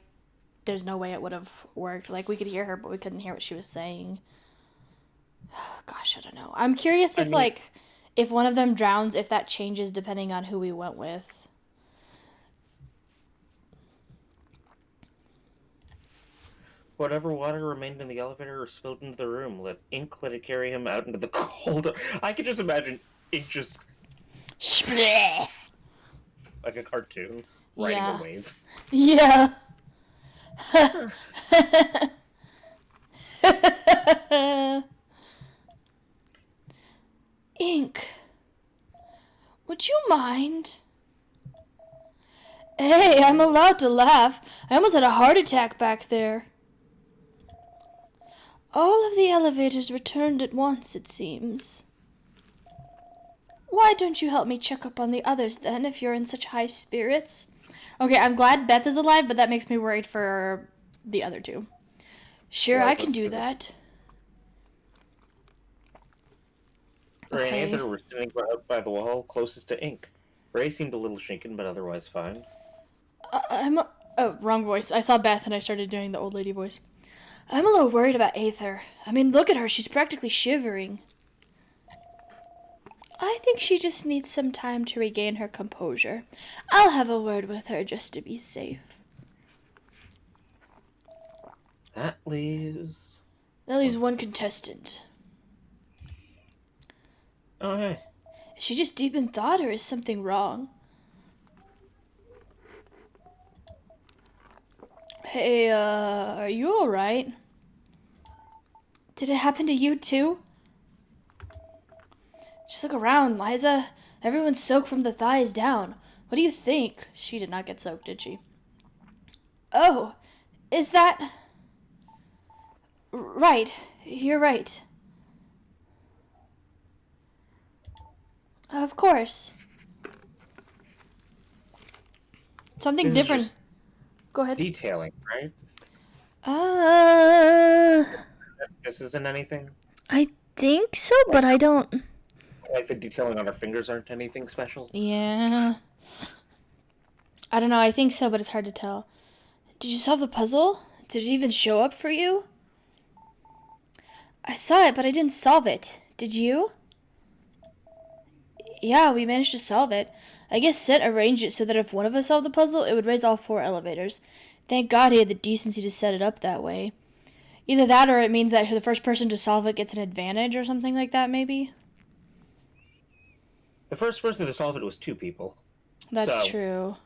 there's no way it would have worked. Like, we could hear her, but we couldn't hear what she was saying. Gosh, I don't know. I'm curious if, if one of them drowns, if that changes depending on who we went with. Whatever water remained in the elevator or spilled into the room, let it carry him out into the cold. I could just imagine Ink just like a cartoon riding a wave. Yeah. Ink, would you mind? Hey, I'm allowed to laugh. I almost had a heart attack back there. All of the elevators returned at once, it seems. Why don't you help me check up on the others then, if you're in such high spirits? Okay, I'm glad Beth is alive, but that makes me worried for the other two. Sure, I can do that. Ray and Anthony were sitting by the wall closest to Ink. Ray seemed a little shaken, but otherwise fine. Oh, wrong voice. I saw Beth and I started doing the old lady voice. I'm a little worried about Aether. I mean, look at her. She's practically shivering. I think she just needs some time to regain her composure. I'll have a word with her just to be safe. That leaves one contestant. Oh, hey. Is she just deep in thought or is something wrong? Hey, are you alright? Did it happen to you too? Just look around, Liza. Everyone's soaked from the thighs down. What do you think? She did not get soaked, did she? Oh, is that... Right, you're right. Of course. Something different. Go ahead. Detailing, right? This isn't anything? I think so, but I don't... Like the detailing on her fingers aren't anything special? Yeah. I don't know, I think so, but it's hard to tell. Did you solve the puzzle? Did it even show up for you? I saw it, but I didn't solve it. Did you? Yeah, we managed to solve it. I guess Set arranged it so that if one of us solved the puzzle, it would raise all 4 elevators. Thank God he had the decency to set it up that way. Either that or it means that the first person to solve it gets an advantage or something like that, maybe? The first person to solve it was 2 people. That's true.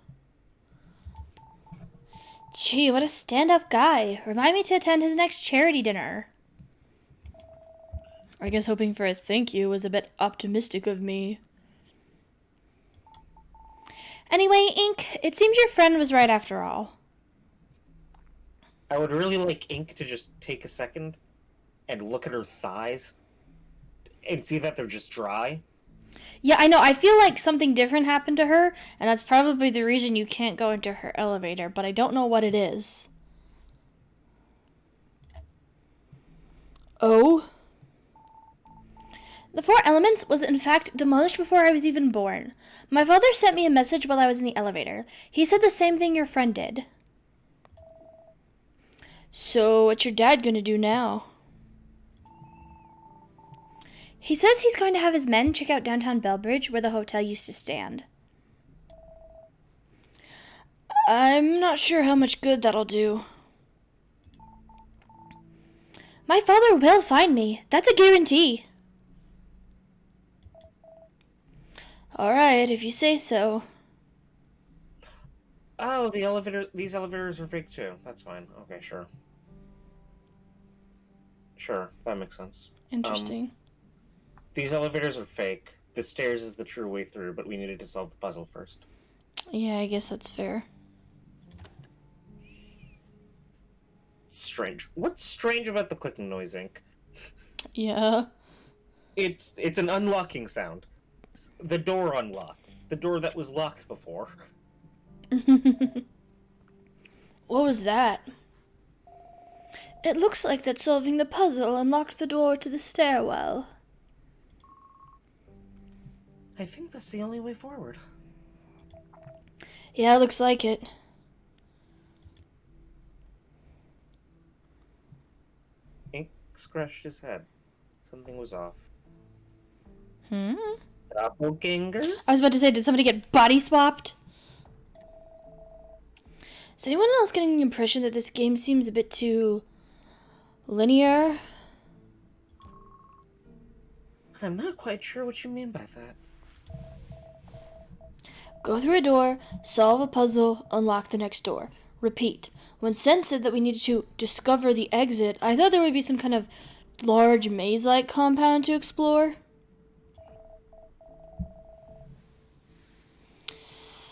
Gee, what a stand-up guy. Remind me to attend his next charity dinner. I guess hoping for a thank you was a bit optimistic of me. Anyway, Ink, it seems your friend was right after all. I would really like Ink to just take a second and look at her thighs and see that they're just dry. Yeah, I know. I feel like something different happened to her, and that's probably the reason you can't go into her elevator, but I don't know what it is. Oh? The 4 Elements was in fact demolished before I was even born. My father sent me a message while I was in the elevator. He said the same thing your friend did. So, what's your dad gonna do now? He says he's going to have his men check out downtown Bellbridge, where the hotel used to stand. I'm not sure how much good that'll do. My father will find me. That's a guarantee. Alright, if you say so. Oh, these elevators are fake too. That's fine. Okay, sure. Sure, that makes sense. Interesting. These elevators are fake. The stairs is the true way through, but we needed to solve the puzzle first. Yeah, I guess that's fair. Strange. What's strange about the clicking noise, Ink? Yeah. It's an unlocking sound. The door unlocked. The door that was locked before. What was that? It looks like that solving the puzzle unlocked the door to the stairwell. I think that's the only way forward. Yeah, looks like it. Ink scratched his head. Something was off. Hmm? Doppelgangers? I was about to say, did somebody get body swapped? Is anyone else getting the impression that this game seems a bit too linear? I'm not quite sure what you mean by that. Go through a door, solve a puzzle, unlock the next door. Repeat. When Sen said that we needed to discover the exit, I thought there would be some kind of large maze-like compound to explore.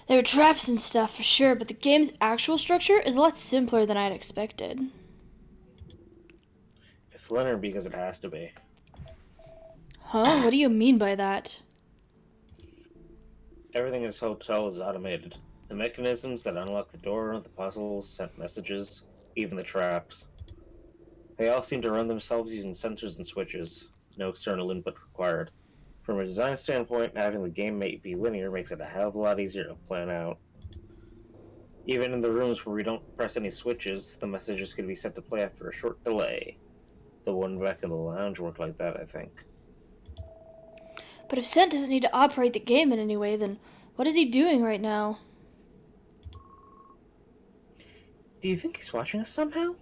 There were traps and stuff for sure, but the game's actual structure is a lot simpler than I'd expected. It's linear because it has to be. Huh? What do you mean by that? Everything in this hotel is automated. The mechanisms that unlock the door, the puzzles, sent messages, even the traps. They all seem to run themselves using sensors and switches. No external input required. From a design standpoint, having the game be linear makes it a hell of a lot easier to plan out. Even in the rooms where we don't press any switches, the messages can be set to play after a short delay. The one back in the lounge worked like that, I think. But if Sen doesn't need to operate the game in any way, then what is he doing right now? Do you think he's watching us somehow?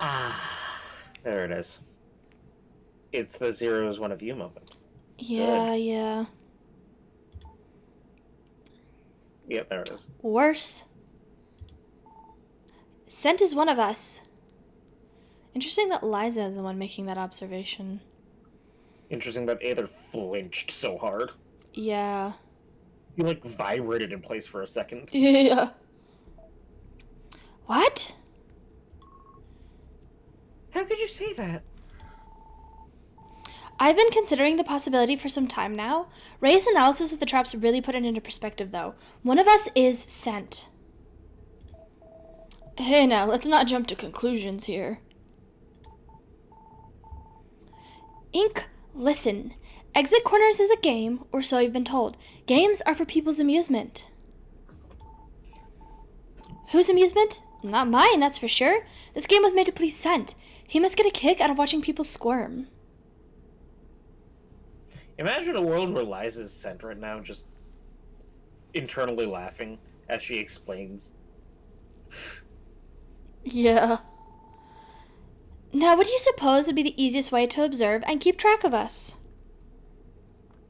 Ah, there it is. It's the zero is one of you moment. Yeah, Good. yeah. Yep, there it is. Worse. Sent is one of us. Interesting that Liza is the one making that observation. Interesting that Aether flinched so hard. Yeah. He, like, vibrated in place for a second. Yeah. What? How could you say that? I've been considering the possibility for some time now. Ray's analysis of the traps really put it into perspective, though. One of us is sent. Hey now, let's not jump to conclusions here. Ink, listen. Exit Corners is a game, or so you've been told. Games are for people's amusement. Whose amusement? Not mine, that's for sure. This game was made to please Scent. He must get a kick out of watching people squirm. Imagine a world where Liza's sent right now, just internally laughing as she explains. Yeah. Now, what do you suppose would be the easiest way to observe and keep track of us?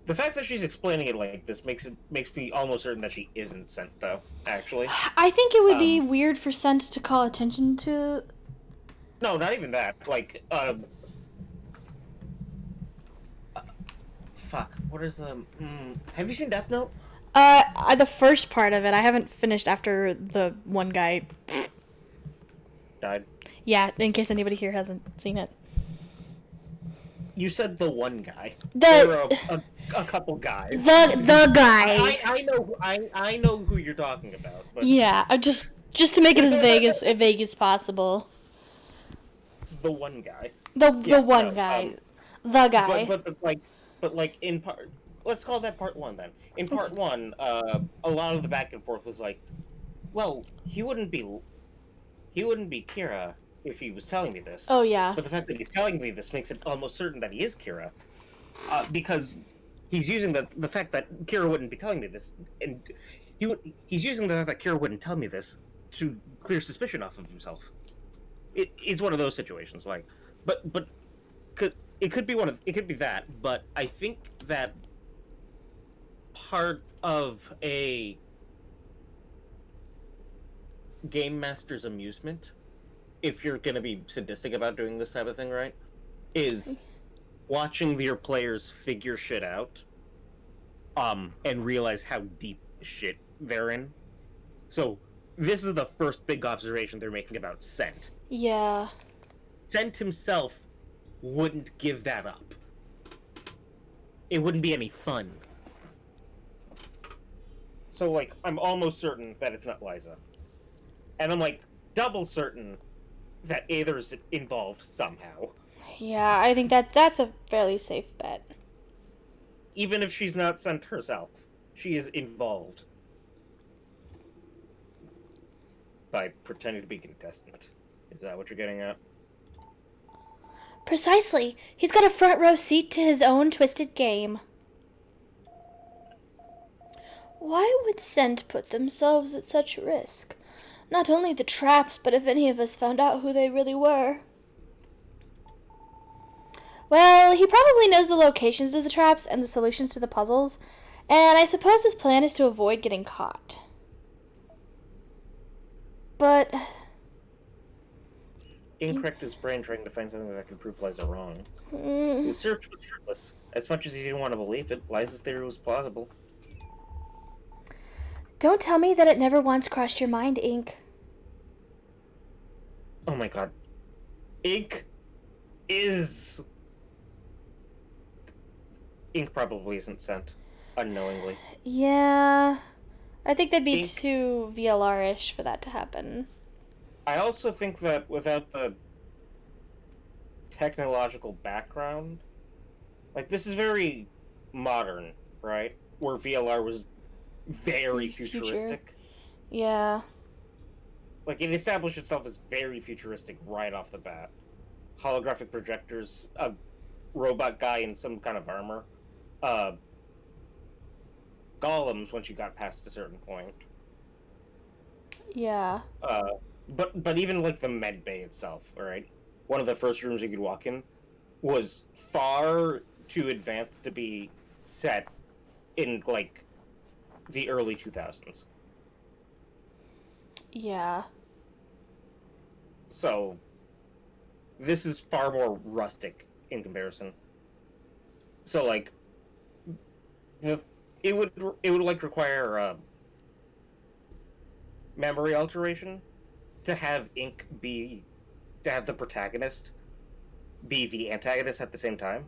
The fact that she's explaining it like this makes me almost certain that she isn't sent, though, actually. I think it would be weird for Scent to call attention to... No, not even that. Like, fuck. What is the... have you seen Death Note? The first part of it. I haven't finished after the one guy... Died. Yeah, in case anybody here hasn't seen it. You said the one guy. The... There were a couple guys. The guy. I know who you're talking about. But... Yeah, just to make it as vague as possible. The one guy. The one guy. The guy. But in part, let's call that part one then. In part one, a lot of the back and forth was like, well, he wouldn't be Kira if he was telling me this. Oh yeah. But the fact that he's telling me this makes it almost certain that he is Kira, because he's using the fact that Kira wouldn't be telling me this, and he's using the fact that Kira wouldn't tell me this to clear suspicion off of himself. It's one of those situations, like, but it could be that, but I think that part of a game master's amusement, if you're gonna be sadistic about doing this type of thing, right, is watching your players figure shit out, and realize how deep shit they're in. So this is the first big observation they're making about Scent. Yeah. Scent himself wouldn't give that up. It wouldn't be any fun. So, like, I'm almost certain that it's not Liza. And I'm, like, double certain that Aether's involved somehow. Yeah, I think that's a fairly safe bet. Even if she's not Scent herself, she is involved. By pretending to be contestant. Is that what you're getting at? Precisely. He's got a front row seat to his own twisted game. Why would Scent put themselves at such risk? Not only the traps, but if any of us found out who they really were. Well, he probably knows the locations of the traps and the solutions to the puzzles, and I suppose his plan is to avoid getting caught. But... Incorrect his brain trying to find something that could prove Liza wrong. Mm, His search was fruitless. As much as he didn't want to believe it, Liza's theory was plausible. don't tell me that it never once crossed your mind, Ink. Oh my god. Ink is... Ink probably isn't Scent. Unknowingly. Yeah... I think they'd be Ink. too VLR-ish for that to happen. I also think that without the technological background, like, this is very modern, right? Where VLR was very futuristic. Yeah. Like, it established itself as very futuristic right off the bat. Holographic projectors, a robot guy in some kind of armor, golems once you got past a certain point. Yeah. But even, like, the med bay itself, right? One of the first rooms you could walk in was far too advanced to be set in, like, the early 2000s. Yeah. So, this is far more rustic in comparison. So, like, it would like require memory alteration to have to have the protagonist be the antagonist at the same time.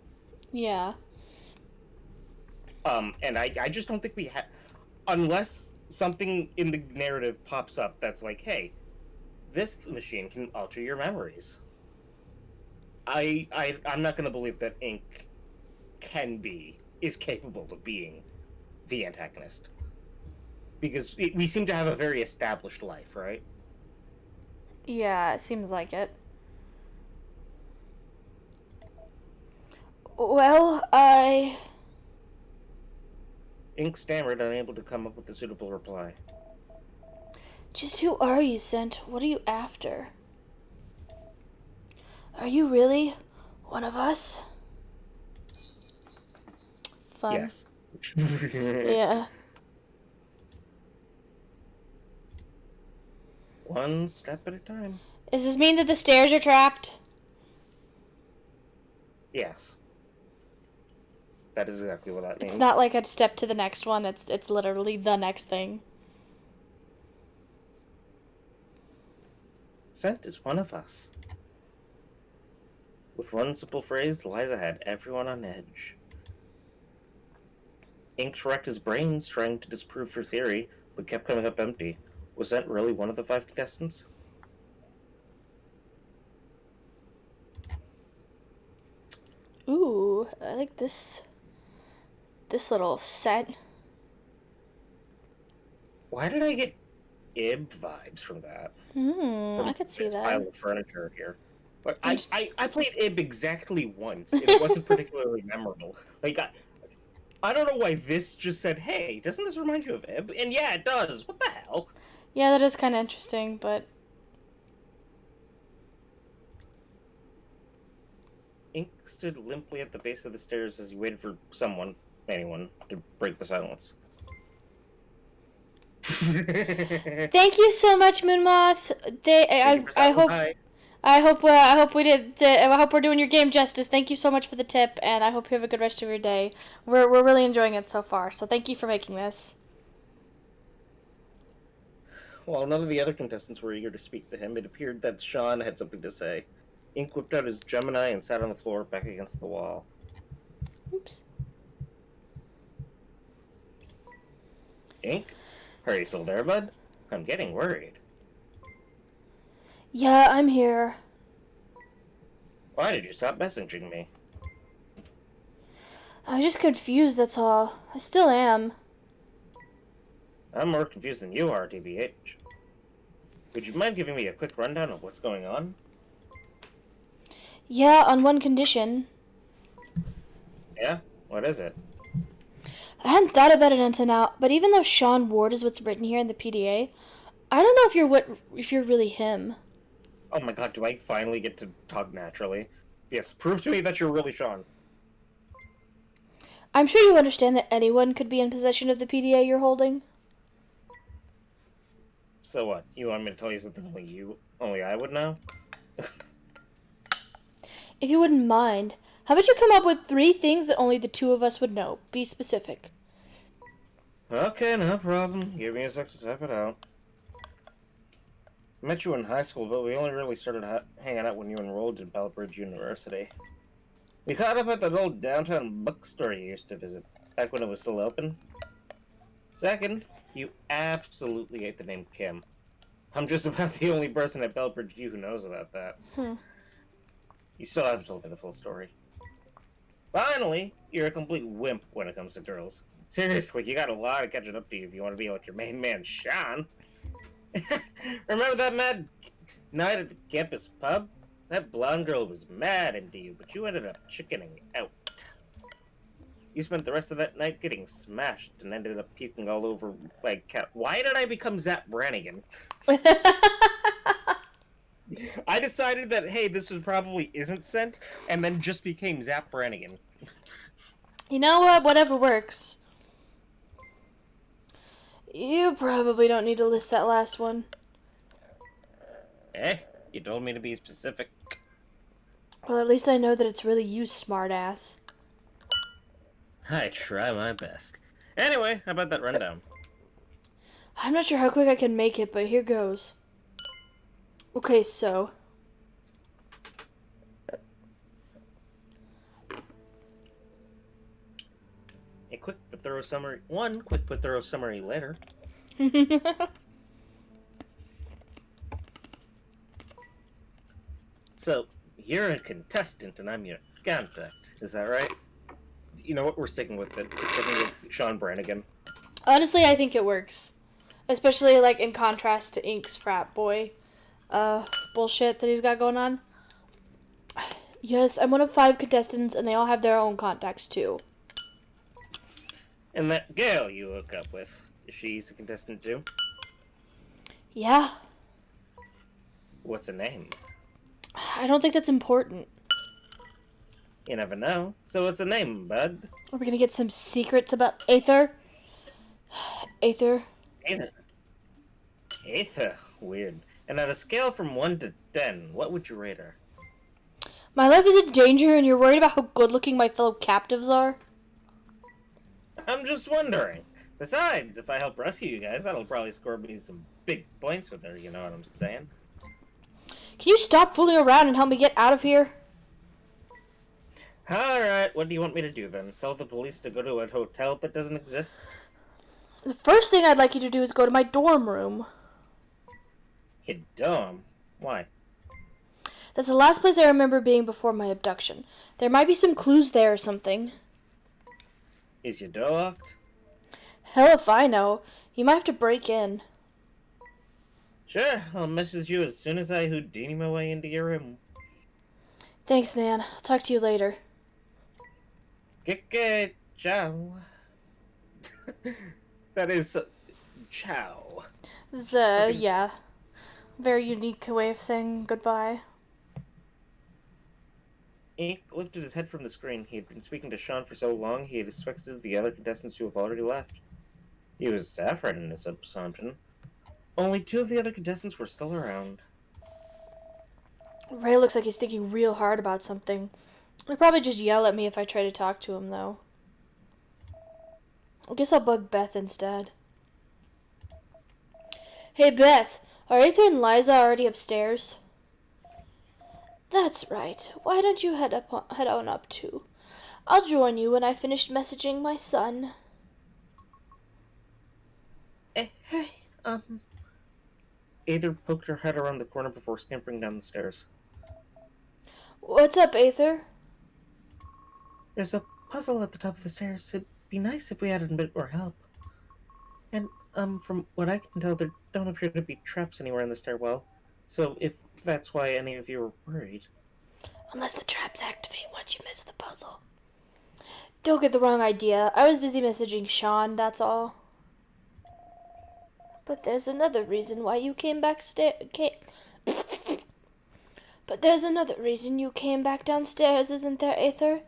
Yeah. And I just don't think we have, unless something in the narrative pops up that's like, hey, this machine can alter your memories. I'm not going to believe that Ink is capable of being the antagonist. Because we seem to have a very established life, right? Yeah, it seems like it. Well, Ink stammered, unable to come up with a suitable reply. just who are you, Scent? What are you after? Are you really one of us? Fun. Yes. Yeah. One step at a time. Does this mean that the stairs are trapped? Yes. That is exactly what that means. It's not like a step to the next one. It's literally the next thing. Scent is one of us. With one simple phrase, Liza had everyone on edge. Ink racked his brains trying to disprove her theory, but kept coming up empty. Was Scent really one of the 5 contestants? Ooh, I like this little set. Why did I get Ib vibes from that? I could see this that. pile of furniture here. But I played Ib exactly once. It wasn't particularly memorable. Like, I don't know why this just said, hey, doesn't this remind you of Ib? And yeah, it does. What the hell? Yeah, that is kind of interesting, but... Ink stood limply at the base of the stairs as he waited for anyone, to break the silence. Thank you so much, Moonmoth. Thank you for I stopping hope by. I hope we're doing your game justice. Thank you so much for the tip, and I hope you have a good rest of your day. We're really enjoying it so far. So thank you for making this. While none of the other contestants were eager to speak to him, it appeared that Sean had something to say. Ink whipped out his Gemini and sat on the floor back against the wall. Oops. Ink? Are you still there, bud? I'm getting worried. Yeah, I'm here. Why did you stop messaging me? I'm just confused. That's all. I still am. I'm more confused than you are, TBH. Would you mind giving me a quick rundown of what's going on? Yeah, on one condition. Yeah? What is it? I hadn't thought about it until now, but even though Sean Ward is what's written here in the PDA, I don't know if you're really him. Oh my god, do I finally get to talk naturally? Yes, prove to me that you're really Sean. I'm sure you understand that anyone could be in possession of the PDA you're holding. So what? You want me to tell you something only I would know? If you wouldn't mind, how about you come up with 3 things that only the 2 of us would know? Be specific. Okay, no problem. Give me a sec to type it out. Met you in high school, but we only really started hanging out when you enrolled in Bellbridge University. We caught up at that old downtown bookstore you used to visit, back when it was still open. Second, you absolutely hate the name Kim. I'm just about the only person at Bellbridge U who knows about that. You still haven't told me the full story. Finally, you're a complete wimp when it comes to girls. Seriously, you got a lot of catching up to you if you want to be like your main man, Sean. Remember that mad night at the campus pub? That blonde girl was mad into you, but you ended up chickening out. You spent the rest of that night getting smashed and ended up puking all over like cat. Why did I become Zap Brannigan? I decided that, hey, this probably isn't sent, and then just became Zap Brannigan. You know what? Whatever works. You probably don't need to list that last one. Eh? You told me to be specific. Well, at least I know that it's really you, smartass. I try my best. Anyway, how about that rundown? I'm not sure how quick I can make it, but here goes. Okay, so... A quick but thorough summary. One quick but thorough summary later. So, you're a contestant and I'm your contact. Is that right? You know what? We're sticking with it. We're sticking with Sean Brannigan. Honestly, I think it works. Especially, like, in contrast to Ink's frat boy bullshit that he's got going on. Yes, I'm one of 5 contestants, and they all have their own contacts, too. And that girl you hook up with, she's a contestant too? Yeah. What's her name? I don't think that's important. You never know. So what's her name, bud? Are we gonna get some secrets about Aether? Aether? Aether. Weird. And on a scale from 1 to 10, what would you rate her? My life is in danger, and you're worried about how good-looking my fellow captives are? I'm just wondering. Besides, if I help rescue you guys, that'll probably score me some big points with her, you know what I'm saying? Can you stop fooling around and help me get out of here? Alright, what do you want me to do then? Tell the police to go to a hotel that doesn't exist? The first thing I'd like you to do is go to my dorm room. Your dorm? Why? That's the last place I remember being before my abduction. There might be some clues there or something. Is your door locked? Hell if I know. You might have to break in. Sure, I'll message you as soon as I Houdini my way into your room. Thanks, man. I'll talk to you later. Kike, ciao. That is, ciao. Yeah. Very unique way of saying goodbye. Ink lifted his head from the screen. He had been speaking to Sean for so long, he had expected the other contestants to have already left. He was staff right in his assumption. Only two of the other contestants were still around. Ray looks like he's thinking real hard about something. He'll probably just yell at me if I try to talk to him, though. I guess I'll bug Beth instead. Hey, Beth, are Aether and Liza already upstairs? That's right. Why don't you head on up too? I'll join you when I finished messaging my son. Hey, Aether poked her head around the corner before scampering down the stairs. What's up, Aether? There's a puzzle at the top of the stairs. It'd be nice if we had a bit more help. And, from what I can tell, there don't appear to be traps anywhere in the stairwell. So if that's why any of you are worried. Unless the traps activate once you mess with the puzzle. Don't get the wrong idea. I was busy messaging Sean, that's all. But there's another reason why you came back But there's another reason you came back downstairs, isn't there, Aether?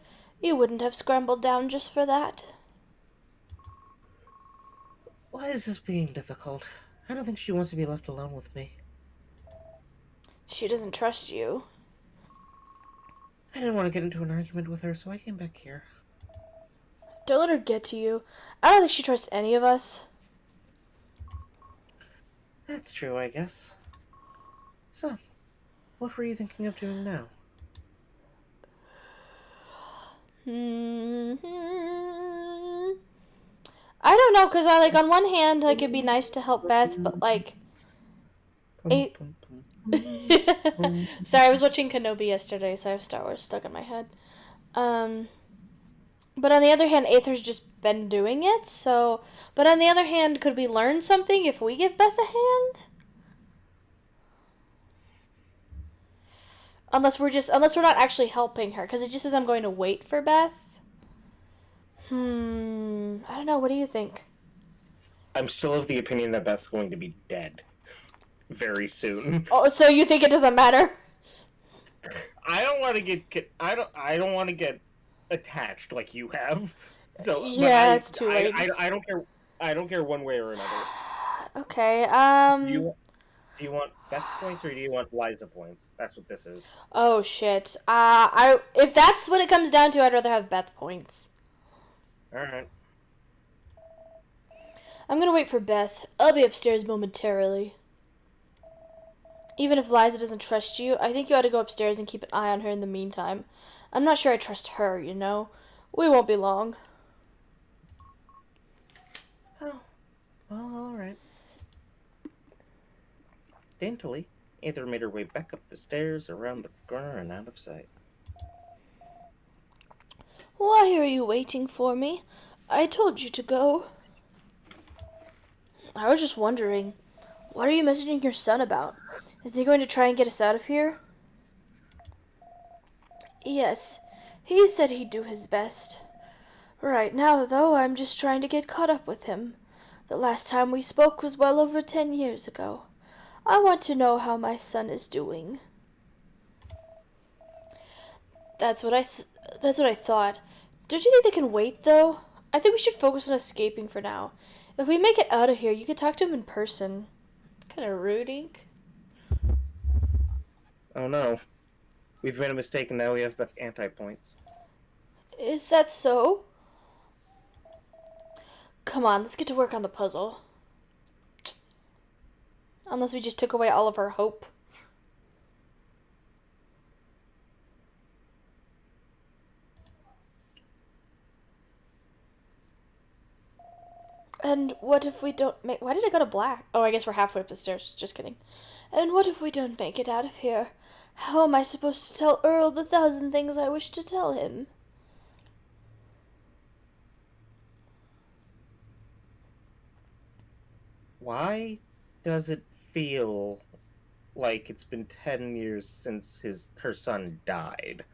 You wouldn't have scrambled down just for that. Why is this being difficult? I don't think she wants to be left alone with me. She doesn't trust you. I didn't want to get into an argument with her, so I came back here. Don't let her get to you. I don't think she trusts any of us. That's true, I guess. So, what were you thinking of doing now? I don't know, because on one hand, it'd be nice to help Beth, but Sorry, I was watching Kenobi yesterday, so I have Star Wars stuck in my head. But on the other hand, Aether's just been doing it, so... But on the other hand, could we learn something if we give Beth a hand? Unless we're not actually helping her, because it just says I'm going to wait for Beth. I don't know, what do you think? I'm still of the opinion that Beth's going to be dead very soon. Oh, so you think it doesn't matter? I don't want to get I don't want to get attached like you have. So yeah, it's too late. I don't care. I don't care one way or another. Okay. Do you want Beth points or do you want Liza points? That's what this is. Oh shit. If that's what it comes down to, I'd rather have Beth points. All right. I'm gonna wait for Beth. I'll be upstairs momentarily. Even if Liza doesn't trust you, I think you ought to go upstairs and keep an eye on her in the meantime. I'm not sure I trust her, you know? We won't be long. Oh, well, all right. Daintily, Aether made her way back up the stairs, around the corner, and out of sight. Why are you waiting for me? I told you to go. I was just wondering, what are you messaging your son about? Is he going to try and get us out of here? Yes, he said he'd do his best. Right now, though, I'm just trying to get caught up with him. The last time we spoke was well over 10 years ago. I want to know how my son is doing. That's what I thought. Don't you think they can wait, though? I think we should focus on escaping for now. If we make it out of here, you could talk to him in person. Kind of rude, Ink. Oh no. We've made a mistake and now we have Beth anti-points. Is that so? Come on, let's get to work on the puzzle. Unless we just took away all of her hope. And what if we don't make... Why did it go to black? Oh, I guess we're halfway up the stairs. Just kidding. And what if we don't make it out of here? How am I supposed to tell Earl the 1,000 things I wish to tell him? Why does it feel like it's been 10 years since her son died?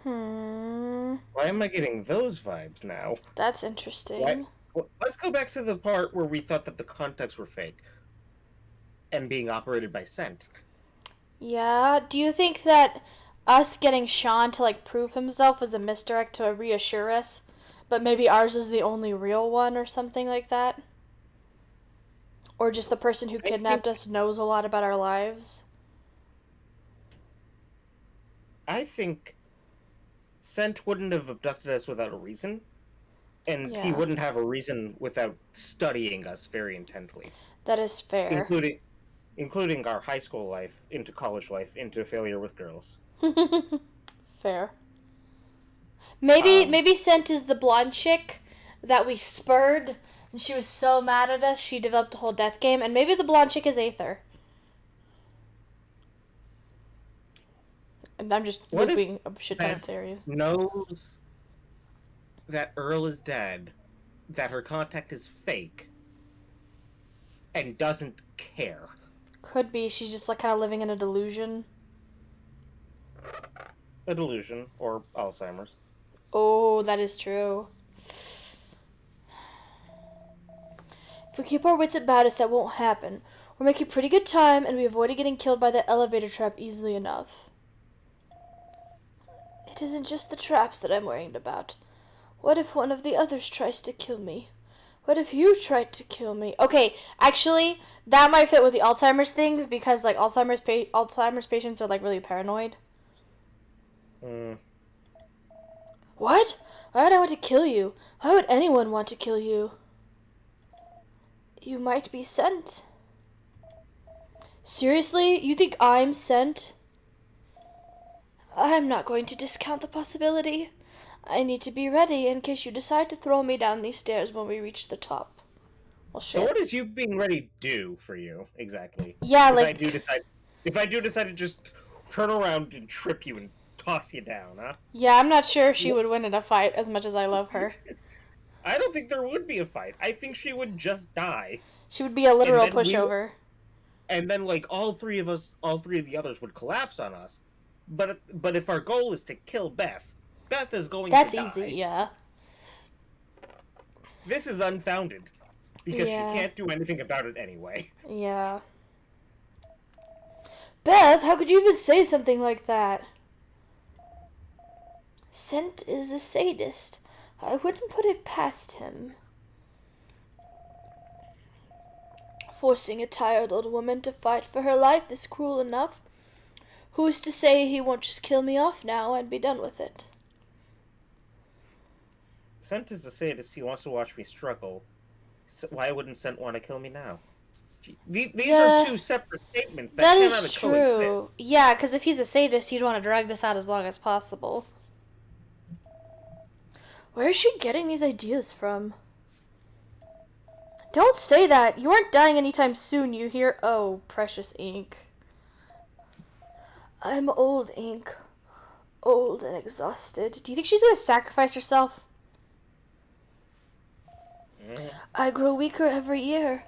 Why am I getting those vibes now? That's interesting. Well, let's go back to the part where we thought that the contacts were fake and being operated by scent. Yeah, do you think that us getting Sean to, prove himself was a misdirect to reassure us? But maybe ours is the only real one or something like that. Or just the person who I kidnapped think us knows a lot about our lives. I think Sent wouldn't have abducted us without a reason, and he Yeah, wouldn't have a reason without studying us very intently, that is fair. including our high school life into college life into failure with girls. Fair. Maybe Um, maybe Scent is the blonde chick that we spurred, and she was so mad at us she developed a whole death game. And maybe the blonde chick is Aether. And I'm just what if looping a shit ton of Beth theories. knows that Earl is dead, that her contact is fake, and doesn't care? Could be she's just like kind of living in a delusion. A delusion or Alzheimer's. Oh, that is true. If we keep our wits about us, that won't happen. We're making pretty good time, and we avoided getting killed by the elevator trap easily enough. It isn't just the traps that I'm worried about. What if one of the others tries to kill me? What if you tried to kill me? Okay, actually, that might fit with the Alzheimer's things because like Alzheimer's patients are like really paranoid. Mm. What? Why would I want to kill you? Why would anyone want to kill you? You might be sent. Seriously? You think I'm sent? I'm not going to discount the possibility. I need to be ready in case you decide to throw me down these stairs when we reach the top. Well, So what shit. does you being ready do for you exactly? Yeah, If I do like, decide, to just turn around and trip you and toss you down, huh? yeah, I'm not sure if she would win in a fight as much as I love her. I don't think there would be a fight. I think she would just die, She would be a and literal then pushover. like all three of us, all three of the others would collapse on us. But if our goal is to kill Beth, Beth is going That's to easy, die. yeah. This is unfounded because she Yeah, can't do anything about it anyway. yeah. Beth, how could you even say something like that? Scent is a sadist. I wouldn't put it past him. Forcing a tired old woman to fight for her life is cruel enough. Who's to say he won't just kill me off now and be done with it? Sent is a sadist. He wants to watch me struggle. So why wouldn't Sent want to kill me now? These are Yeah, two separate statements that that cannot is true. coexist. Yeah, because if he's a sadist, he'd want to drag this out as long as possible. Where is she getting these ideas from? Don't say that. You aren't dying anytime soon, you hear? Oh, precious ink. I'm old, Ink. Old and exhausted. Do you think she's gonna sacrifice herself? Mm. I grow weaker every year.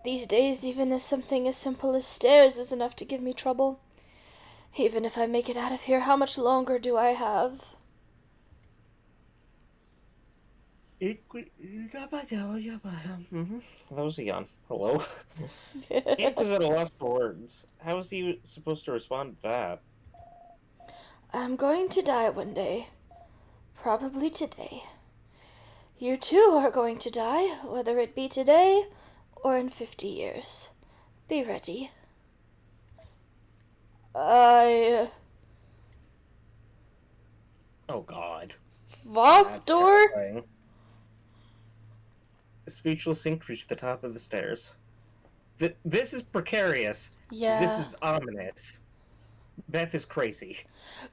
These days, even as something as simple as stairs is enough to give me trouble. Even if I make it out of here, how much longer do I have? Mm-hmm. That was a yawn. Hello? Ink was at a loss for words. How was he supposed to respond to that? I'm going to die one day. Probably today. You too are going to die, whether it be today or in 50 years. Be ready. I... Oh God. Vault That's door? terrifying. Speechless Ink reached the top of the stairs. This is precarious. Yeah. This is ominous. Beth is crazy.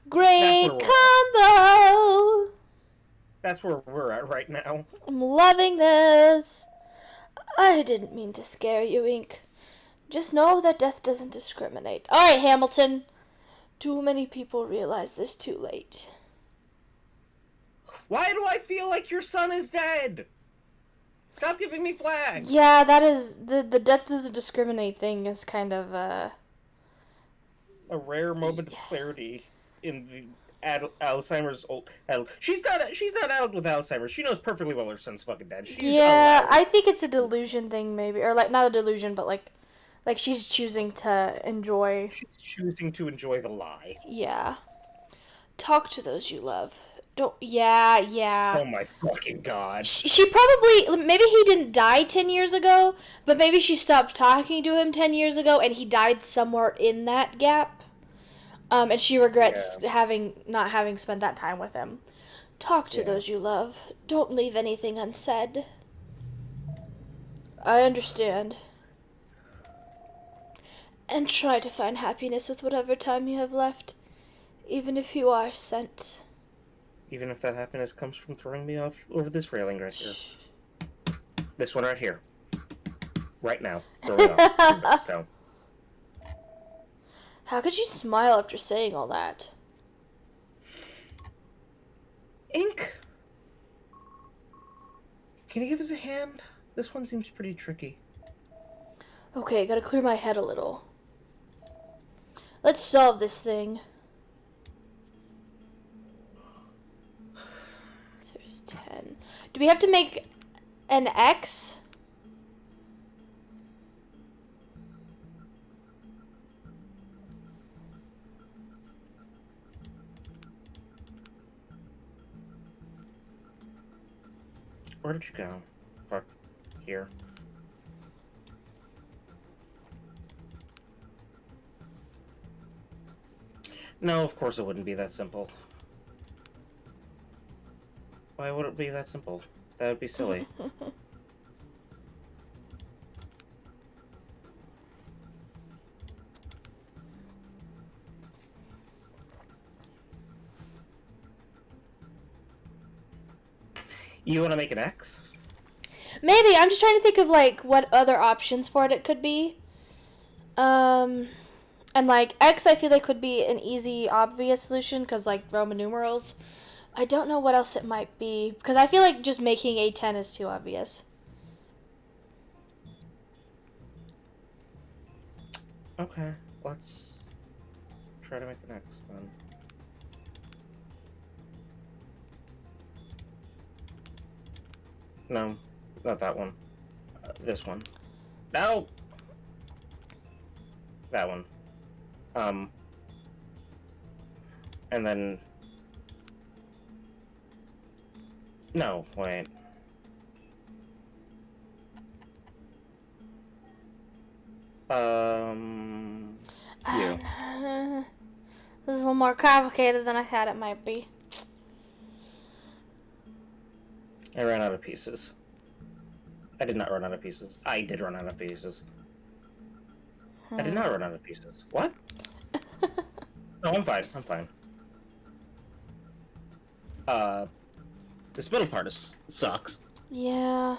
Great That's where combo! That's where we're at right now. I'm loving this. I didn't mean to scare you, Ink. Just know that death doesn't discriminate. Alright, Hamilton. Too many people realize this too late. Why do I feel like your son is dead? Stop giving me flags. Yeah, that is... The death doesn't discriminate thing is kind of, A rare moment of clarity in the Alzheimer's old. She's not out with Alzheimer's. She knows perfectly well her son's fucking dead. She's yeah, allowed. I think it's a delusion thing, maybe. Or, like, not a delusion, but, like she's choosing to enjoy... She's choosing to enjoy the lie. Yeah. Talk to those you love. Don't. Yeah. Oh my fucking god. She probably, maybe he didn't die 10 years ago, but maybe she stopped talking to him 10 years ago and he died somewhere in that gap. And she regrets not having spent that time with him. Talk to those you love. Don't leave anything unsaid. I understand. And try to find happiness with whatever time you have left, even if you are sent. Even if that happiness comes from throwing me off over this railing right here. This one right here. Right now. Throw me off. Go. How could you smile after saying all that? Ink! Can you give us a hand? This one seems pretty tricky. Okay, gotta clear my head a little. Let's solve this thing. So there's 10. Do we have to make an X? Where did you go? Fuck. Here. No, of course it wouldn't be that simple. Why would it be that simple? That would be silly. You want to make an X? Maybe. I'm just trying to think of, like, what other options for it could be. And, like, X I feel like could be an easy, obvious solution, because, like, Roman numerals. I don't know what else it might be, because I feel like just making a 10 is too obvious. Okay, let's try to make an X, then. No, not that one. This one. No! That one. And then... No, wait. You. This is a little more complicated than I thought it might be. I ran out of pieces. I did not run out of pieces. I did run out of pieces. I did not run out of pieces. What? No, I'm fine. I'm fine. This middle part sucks. Yeah.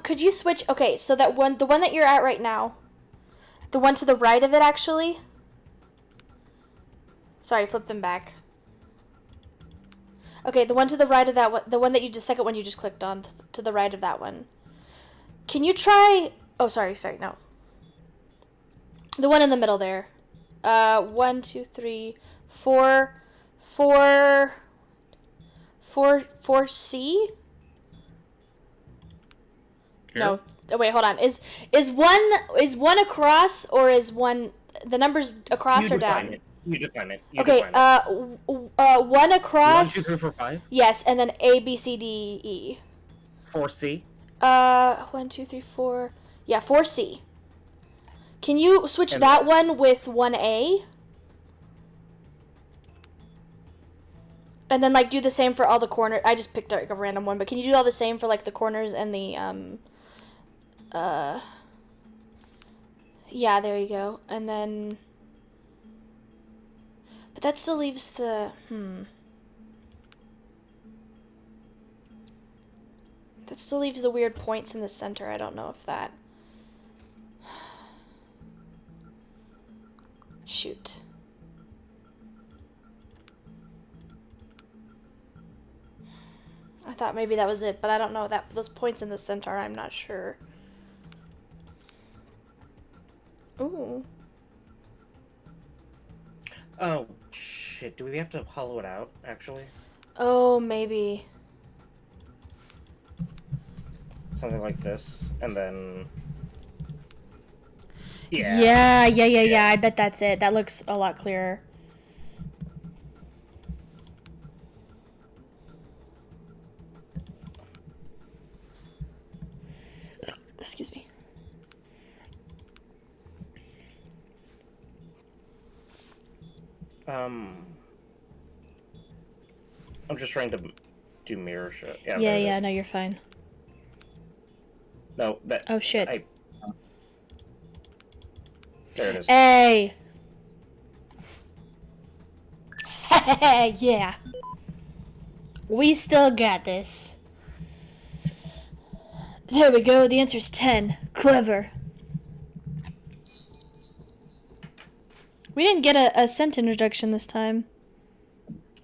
Could you switch? Okay, so that one, the one that you're at right now, the one to the right of it, actually. Sorry, flip them back. Okay, the one to the right of that one, the one that the second one you just clicked on, to the right of that one. Can you try? Oh, sorry, no. The one in the middle there. 1, 2, 3, 4, 4C. Here? No. Oh, wait, hold on. Is one across, or is one the numbers across or down? You define it. Okay. One across. 1, 2, 3, 4, 5. Yes, and then A, B, C, D, E. 4C. 1, 2, 3, 4. Yeah, 4C. Can you switch that one with 1A? And then, like, do the same for all the corners. I just picked like a random one, but can you do all the same for, like, the corners and the, yeah, there you go. And then, but that still leaves the, that still leaves the weird points in the center. I don't know if that, shoot. I thought maybe that was it, but I don't know that those points in the center, I'm not sure. Ooh. Oh, shit. Do we have to hollow it out, actually? Oh, maybe. Something like this, and then... Yeah. I bet that's it. That looks a lot clearer. Excuse me. I'm just trying to do mirror shit. Yeah, Yeah, there it yeah, is. no, you're fine. No, that. Oh, shit. There it is. Hey! Yeah. We still got this. There we go. The answer's 10. Clever. We didn't get a scent introduction this time.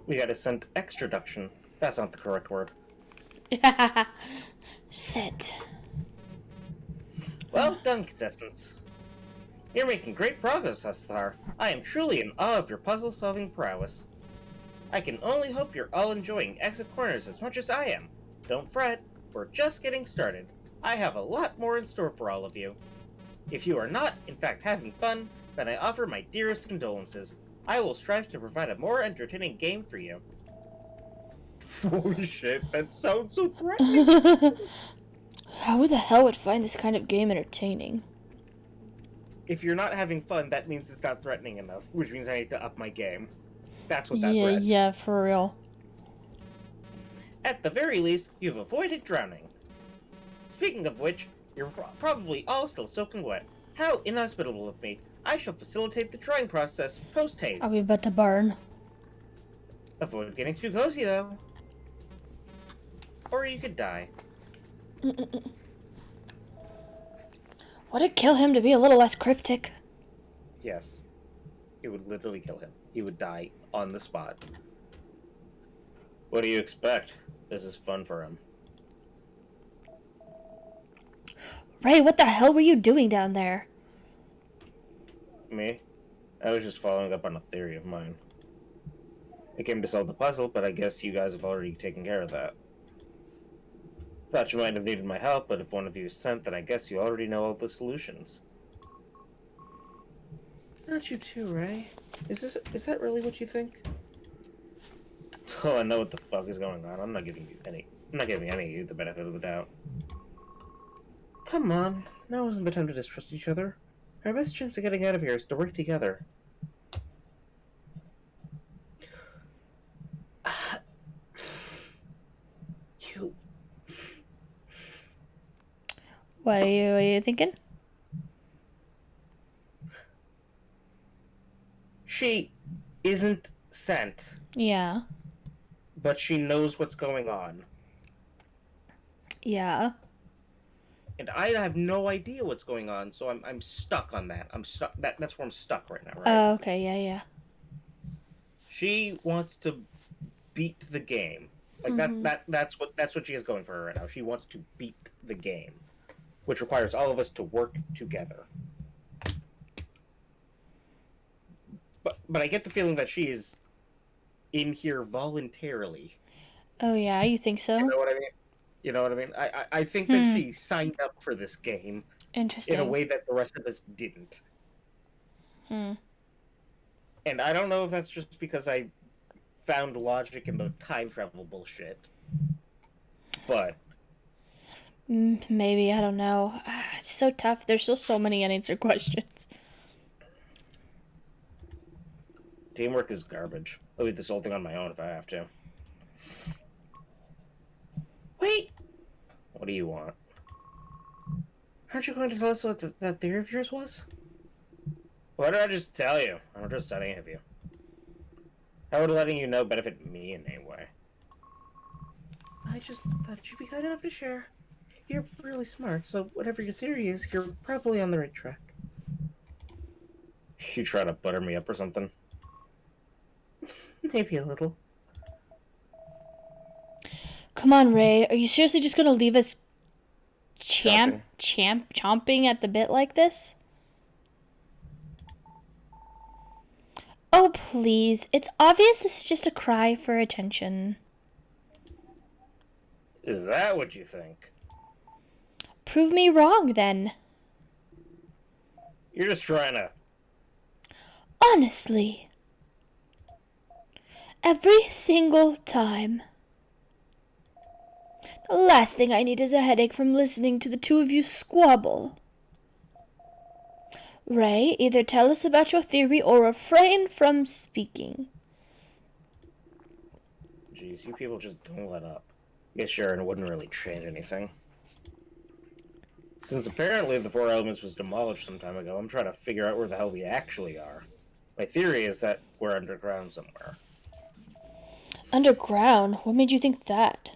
We got a scent extraduction. That's not the correct word. Scent. Well done, contestants. You're making great progress thus far. I am truly in awe of your puzzle-solving prowess. I can only hope you're all enjoying Exit Corners as much as I am. Don't fret, we're just getting started. I have a lot more in store for all of you. If you are not, in fact, having fun, then I offer my dearest condolences. I will strive to provide a more entertaining game for you. Holy shit, that sounds so threatening. Who the hell would find this kind of game entertaining? If you're not having fun, that means it's not threatening enough, which means I need to up my game. That's what that read. Yeah, for real. At the very least, you've avoided drowning. Speaking of which, you're probably all still soaking wet. How inhospitable of me. I shall facilitate the drying process post-haste. Are we about to burn? Avoid getting too cozy, though. Or you could die. Would it kill him to be a little less cryptic? Yes. It would literally kill him. He would die on the spot. What do you expect? This is fun for him. Ray, what the hell were you doing down there? Me? I was just following up on a theory of mine. I came to solve the puzzle, but I guess you guys have already taken care of that. Thought you might have needed my help, but if one of you is sent, then I guess you already know all the solutions. Not you too, Ray. Is that really what you think? Oh, I know what the fuck is going on. I'm not giving any of you the benefit of the doubt. Come on, now isn't the time to distrust each other. Our best chance of getting out of here is to work together. You. What are you thinking? She isn't sent, Yeah. but she knows what's going on. Yeah. And I have no idea what's going on, so I'm stuck on that. I'm stuck. That's where I'm stuck right now, right? Oh, okay. Yeah. She wants to beat the game. Like that's what she is going for right now. She wants to beat the game, which requires all of us to work together. But I get the feeling that she is in here voluntarily. Oh, yeah. You think so? You know what I mean? You know what I mean? I think that she signed up for this game Interesting. in a way that the rest of us didn't. And I don't know if that's just because I found logic in the time travel bullshit. But maybe, I don't know. It's so tough. There's still so many unanswered questions. teamwork is garbage. I'll eat this whole thing on my own if I have to. Wait! What do you want? Aren't you going to tell us what that theory of yours was? Why did I just tell you? I don't trust any of you. How would letting you know benefit me in any way? I just thought you'd be kind enough to share. You're really smart, so whatever your theory is, you're probably on the right track. You try to butter me up or something? Maybe a little. Come on, Ray. Are you seriously just gonna leave us chomping at the bit like this? Oh, please. It's obvious this is just a cry for attention. Is that what you think? Prove me wrong, then. You're just trying to... Honestly. Every single time. The last thing I need is a headache from listening to the two of you squabble. Ray, either tell us about your theory or refrain from speaking. Jeez, you people just don't let up. Yeah, sure, and it wouldn't really change anything. Since apparently the Four Elements was demolished some time ago, I'm trying to figure out where the hell we actually are. My theory is that we're underground somewhere. Underground? What made you think that?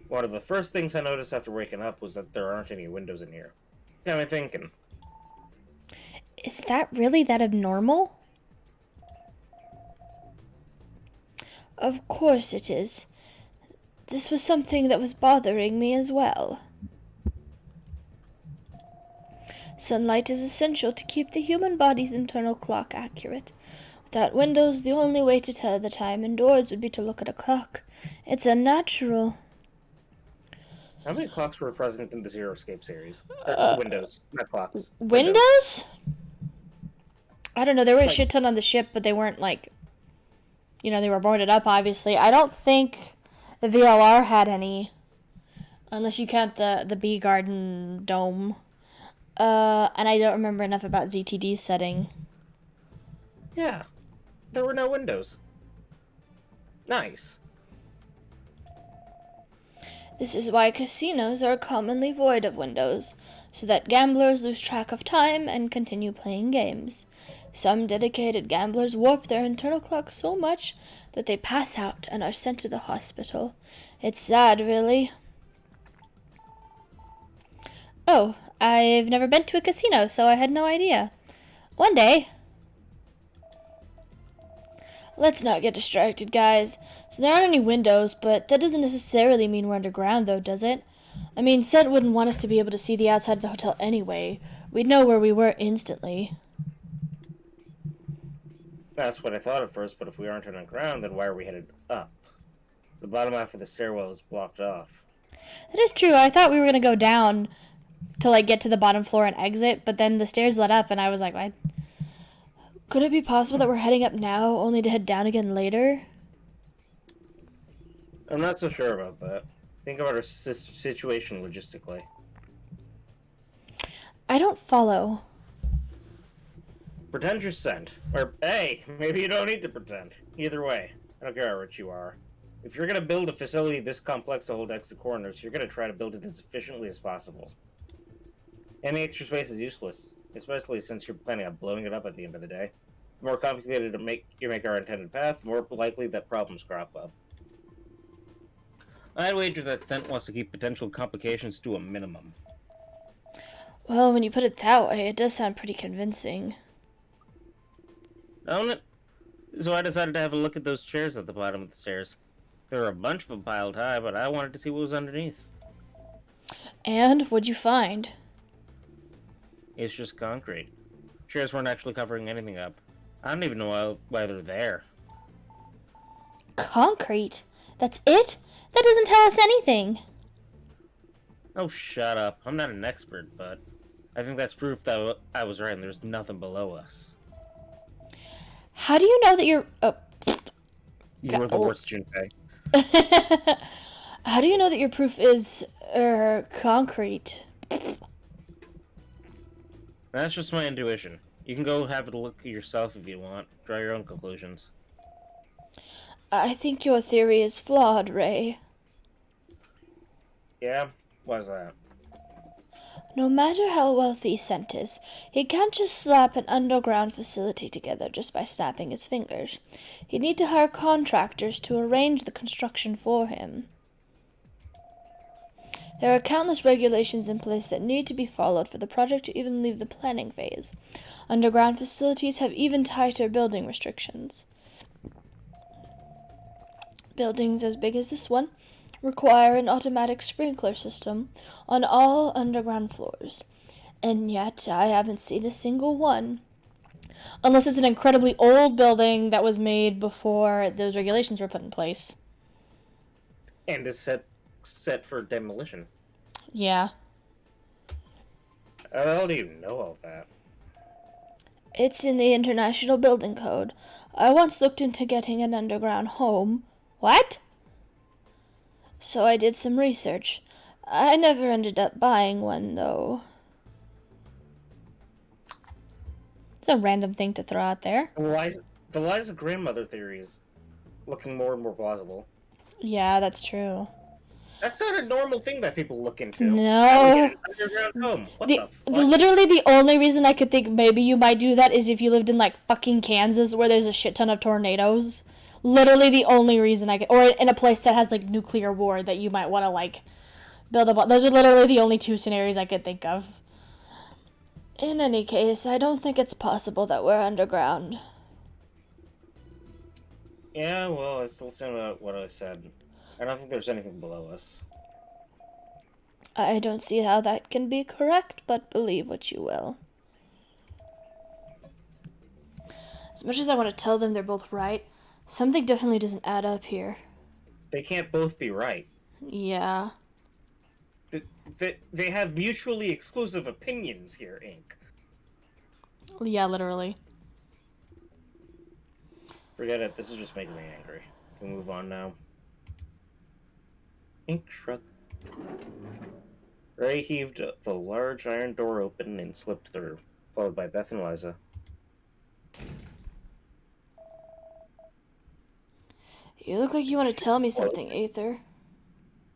One of the first things I noticed after waking up was that there aren't any windows in here. Got me thinking. Is that really that abnormal? Of course it is. This was something that was bothering me as well. Sunlight is essential to keep the human body's internal clock accurate. Without windows, the only way to tell the time indoors would be to look at a clock. It's unnatural. How many clocks were present in the Zero Escape series? Windows, not clocks. Windows? I don't know. There were a shit ton on the ship, but they weren't like... You know, they were boarded up, obviously. I don't think the VLR had any. Unless you count the Bee Garden Dome. And I don't remember enough about ZTD's setting. Yeah. There were no windows. Nice. This is why casinos are commonly void of windows, so that gamblers lose track of time and continue playing games. Some dedicated gamblers warp their internal clock so much that they pass out and are sent to the hospital. It's sad, really. Oh, I've never been to a casino, so I had no idea. One day. Let's not get distracted, guys. So there aren't any windows, but that doesn't necessarily mean we're underground, though, does it? I mean, Set wouldn't want us to be able to see the outside of the hotel anyway. We'd know where we were instantly. That's what I thought at first, but if we aren't underground, then why are we headed up? The bottom half of the stairwell is blocked off. That is true. I thought we were going to go down to, like, get to the bottom floor and exit, but then the stairs led up, and I was like, what? Could it be possible that we're heading up now, only to head down again later? I'm not so sure about that. Think about our situation logistically. I don't follow. Pretend you're sent. Or, hey, maybe you don't need to pretend. Either way, I don't care how rich you are. If you're going to build a facility this complex to hold exit corners, you're going to try to build it as efficiently as possible. Any extra space is useless, especially since you're planning on blowing it up at the end of the day. The more complicated you make our intended path, the more likely that problems crop up. I'd wager that Scent wants to keep potential complications to a minimum. Well, when you put it that way, it does sound pretty convincing. Don't it? So I decided to have a look at those chairs at the bottom of the stairs. There were a bunch of them piled high, but I wanted to see what was underneath. And what'd you find? It's just concrete. Chairs weren't actually covering anything up. I don't even know why they're there. Concrete? That's it? That doesn't tell us anything. Oh, shut up. I'm not an expert, but I think that's proof that I was right and there's nothing below us. How do you know that you're... You were the worst, Junpei. How do you know that your proof is, concrete? That's just my intuition. You can go have a look yourself if you want. Draw your own conclusions. I think your theory is flawed, Ray. Yeah? Why's that? No matter how wealthy Scent is, he can't just slap an underground facility together just by snapping his fingers. He'd need to hire contractors to arrange the construction for him. There are countless regulations in place that need to be followed for the project to even leave the planning phase. Underground facilities have even tighter building restrictions. Buildings as big as this one require an automatic sprinkler system on all underground floors. And yet, I haven't seen a single one. Unless it's an incredibly old building that was made before those regulations were put in place. And is set for demolition. Yeah. How do you know all that? It's in the International Building Code. I once looked into getting an underground home. What? So I did some research. I never ended up buying one, though. It's a random thing to throw out there. The Liza grandmother theory is looking more and more plausible. Yeah, that's true. That's not a normal thing that people look into. No. Get an underground home. What the fuck? Literally the only reason I could think maybe you might do that is if you lived in, like, fucking Kansas where there's a shit ton of tornadoes. Literally the only reason I could... Or in a place that has, like, nuclear war that you might want to, like, build up... Those are literally the only two scenarios I could think of. In any case, I don't think it's possible that we're underground. Yeah, well, I still stand by what I said. I don't think there's anything below us. I don't see how that can be correct, but believe what you will. As much as I want to tell them they're both right, something definitely doesn't add up here. They can't both be right. Yeah. They have mutually exclusive opinions here, Inc. Yeah, literally. Forget it. This is just making me angry. Can we move on now? Ink shrug. Ray heaved the large iron door open and slipped through, followed by Beth and Liza. You look like you want to tell me something, Aether.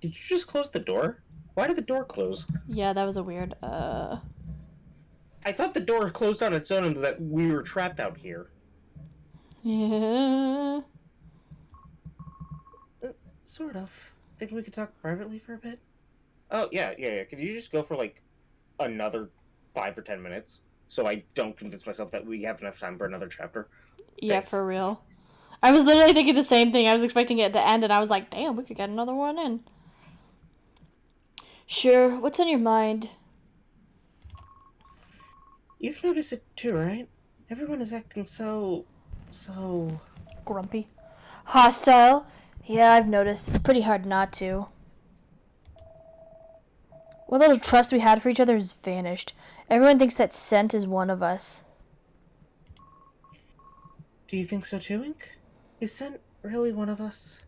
Did you just close the door? Why did the door close? Yeah, that was a weird, I thought the door closed on its own and that we were trapped out here. Yeah. Sort of. Think we could talk privately for a bit? Oh, yeah. Could you just go for, like, another 5 or 10 minutes? So I don't convince myself that we have enough time for another chapter? Yeah, Thanks. for real. I was literally thinking the same thing. I was expecting it to end, and I was like, damn, we could get another one in. Sure, what's on your mind? You've noticed it too, right? Everyone is acting so... Grumpy. Hostile? Yeah, I've noticed. It's pretty hard not to. What little trust we had for each other has vanished. Everyone thinks that Scent is one of us. Do you think so too, Ink? Is Scent really one of us?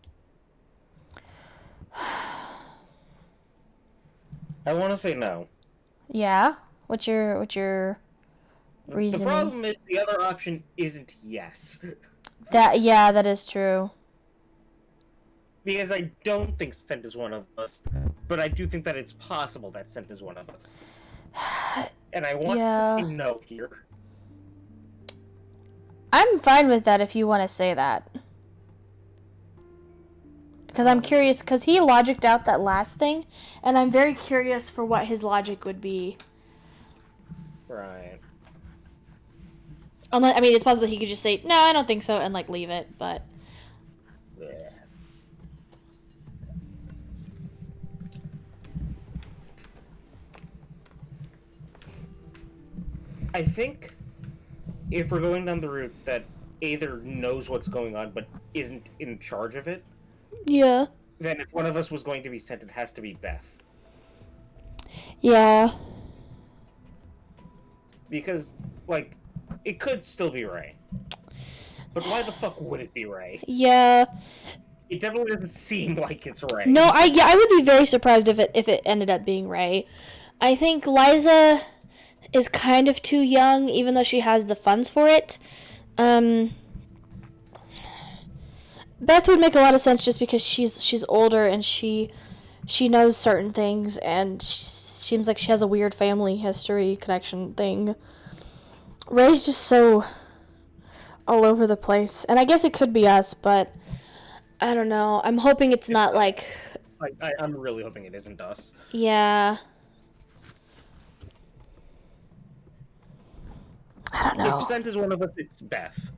I want to say no. Yeah? What's your reasoning? The problem is the other option isn't yes. That is true. Because I don't think Scent is one of us, but I do think that it's possible that Scent is one of us. And I want to say no here. I'm fine with that if you want to say that. Because I'm curious, because he logicked out that last thing, and I'm very curious for what his logic would be. Right. Unless, I mean, it's possible he could just say, no, I don't think so, and, like, leave it, but... Yeah. I think if we're going down the route that Aether knows what's going on but isn't in charge of it, Yeah. then if one of us was going to be sent, it has to be Beth. Yeah. Because, like, it could still be Ray. But why the fuck would it be Ray? Yeah. It definitely doesn't seem like it's Ray. No, I would be very surprised if it ended up being Ray. I think Liza is kind of too young, even though she has the funds for it. Beth would make a lot of sense just because she's older and she knows certain things, and she seems like she has a weird family history connection thing. Ray's just so all over the place, and I guess it could be us, but I don't know. I'm hoping it's not like... I'm really hoping it isn't us. Yeah. I don't know. If Scent is one of us, it's Beth.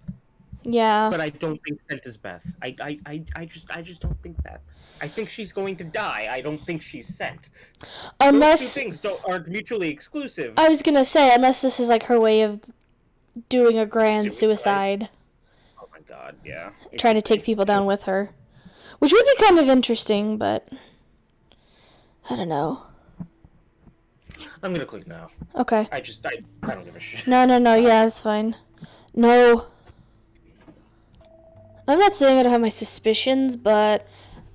Yeah. But I don't think Scent is Beth. I just don't think that. I think she's going to die. I don't think she's Scent. Unless... Those two things aren't mutually exclusive. I was gonna say, unless this is like her way of doing a grand suicide. Oh my god, yeah. Trying to take people down with her. Which would be kind of interesting, but... I don't know. I'm gonna click no. Okay. I don't give a shit. No, yeah, it's fine. No. I'm not saying I don't have my suspicions, but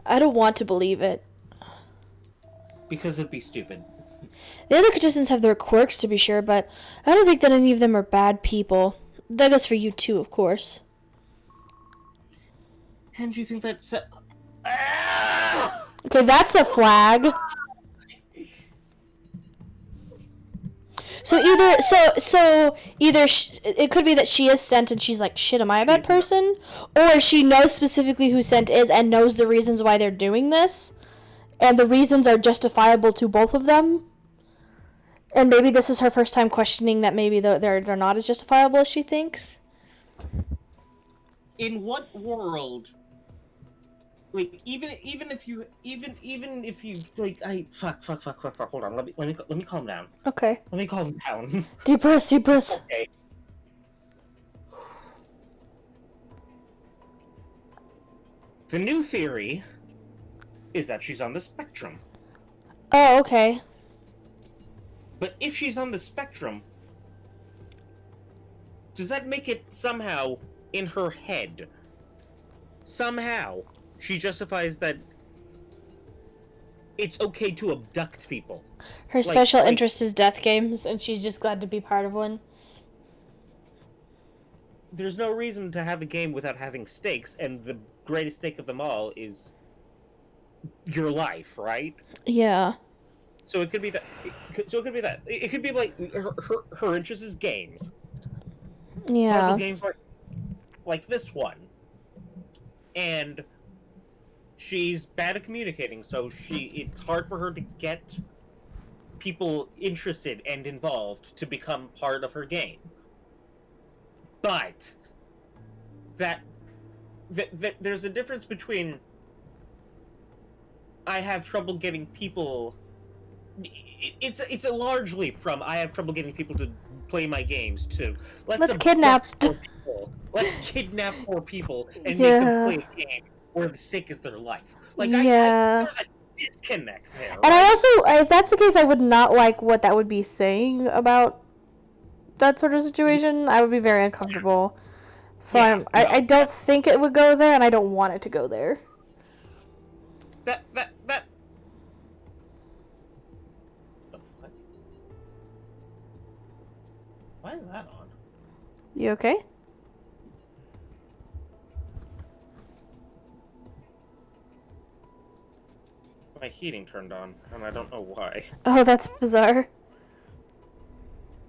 I don't want to believe it. Because it'd be stupid. The other contestants have their quirks, to be sure, but I don't think that any of them are bad people. That goes for you, too, of course. And do you think that's... Okay, that's a flag. So either it could be that she is sent and she's like, shit, am I a bad person? Or she knows specifically who sent is and knows the reasons why they're doing this. And the reasons are justifiable to both of them. And maybe this is her first time questioning that maybe they're not as justifiable as she thinks. In what world... Like, even if you like, fuck. Hold on, let me calm down. Okay. Let me calm down. Deep breaths. Okay. The new theory is that she's on the spectrum. Oh, okay. But if she's on the spectrum, does that make it somehow in her head? Somehow she justifies that it's okay to abduct people. Her special interest is death games, and she's just glad to be part of one. There's no reason to have a game without having stakes, and the greatest stake of them all is your life, right? Yeah. So it could be that. It could be like her interest is games. Yeah. Puzzle games like this one. And she's bad at communicating, so it's hard for her to get people interested and involved to become part of her game. But there's a difference between I have trouble getting people. It's a large leap from I have trouble getting people to play my games to let's kidnap 4 people. Let's kidnap 4 people and make them play a game where the stake is their life. Like, there's a disconnect there. Right? And I also, if that's the case, I would not like what that would be saying about that sort of situation. I would be very uncomfortable. So I don't think it would go there, and I don't want it to go there. That. The fuck? Why is that on? You okay? My heating turned on, and I don't know why. Oh, that's bizarre.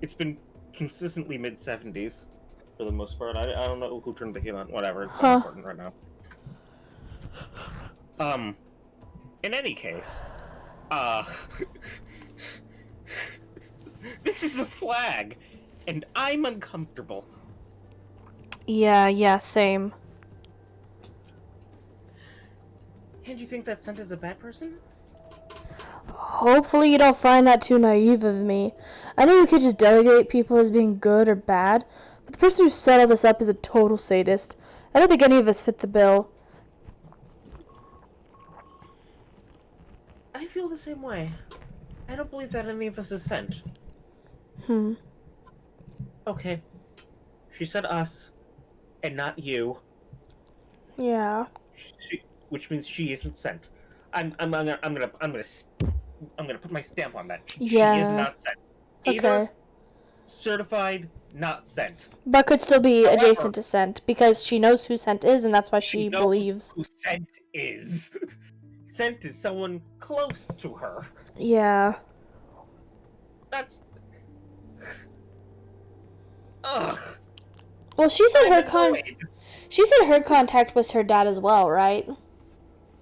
It's been consistently mid-70s for the most part. I don't know who turned the heat on. Whatever, it's not important right now. In any case, this is a flag, and I'm uncomfortable. Yeah, same. And you think that Sent is a bad person? Hopefully you don't find that too naive of me. I know you could just delegate people as being good or bad, but the person who set all this up is a total sadist. I don't think any of us fit the bill. I feel the same way. I don't believe that any of us is Sent. Okay. She said us, and not you. Yeah. Which means she isn't Sent. I'm gonna put my stamp on that. She is not Sent. Either certified, not Sent. But could still be adjacent to Sent because she knows who Sent is, and that's why she believes who Sent is. Sent is someone close to her. Yeah. That's. Ugh. Well, she said her contact was her dad as well, right?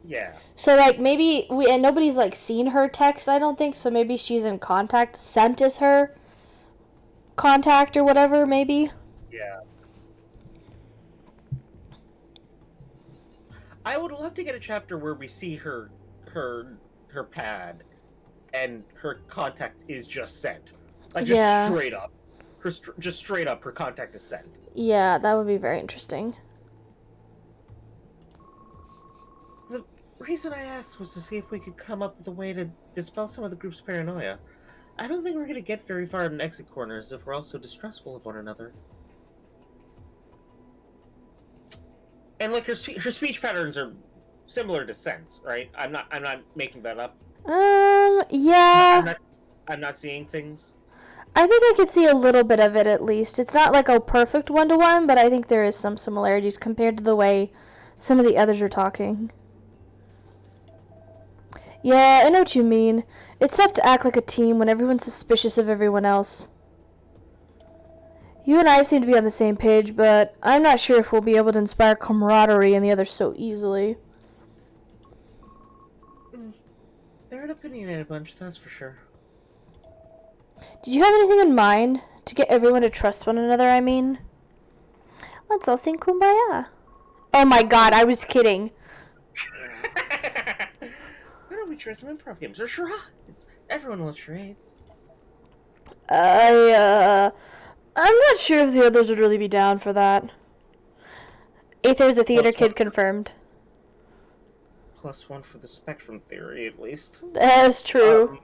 Yeah. So like maybe and nobody's like seen her text, I don't think, so maybe she's in contact. Sent is her contact or whatever, maybe. Yeah. I would love to get a chapter where we see her pad and her contact is just Sent. Like just straight up. Just straight up her contact is Sent. Yeah, that would be very interesting. The reason I asked was to see if we could come up with a way to dispel some of the group's paranoia. I don't think we're gonna get very far in exit corners if we're also distrustful of one another. And like her speech patterns are similar to Sense, right? I'm not making that up. Yeah. I'm not seeing things. I think I could see a little bit of it at least. It's not like a perfect one-to-one, but I think there is some similarities compared to the way some of the others are talking. Yeah, I know what you mean. It's tough to act like a team when everyone's suspicious of everyone else. You and I seem to be on the same page, but I'm not sure if we'll be able to inspire camaraderie in the others so easily. They're an opinionated bunch, that's for sure. Did you have anything in mind to get everyone to trust one another, I mean? Let's all sing Kumbaya. Oh my god, I was kidding. Why don't we try some improv games or charades? Everyone loves charades. I'm not sure if the others would really be down for that. Aether's a theater kid confirmed. +1 for the spectrum theory, at least. That's true.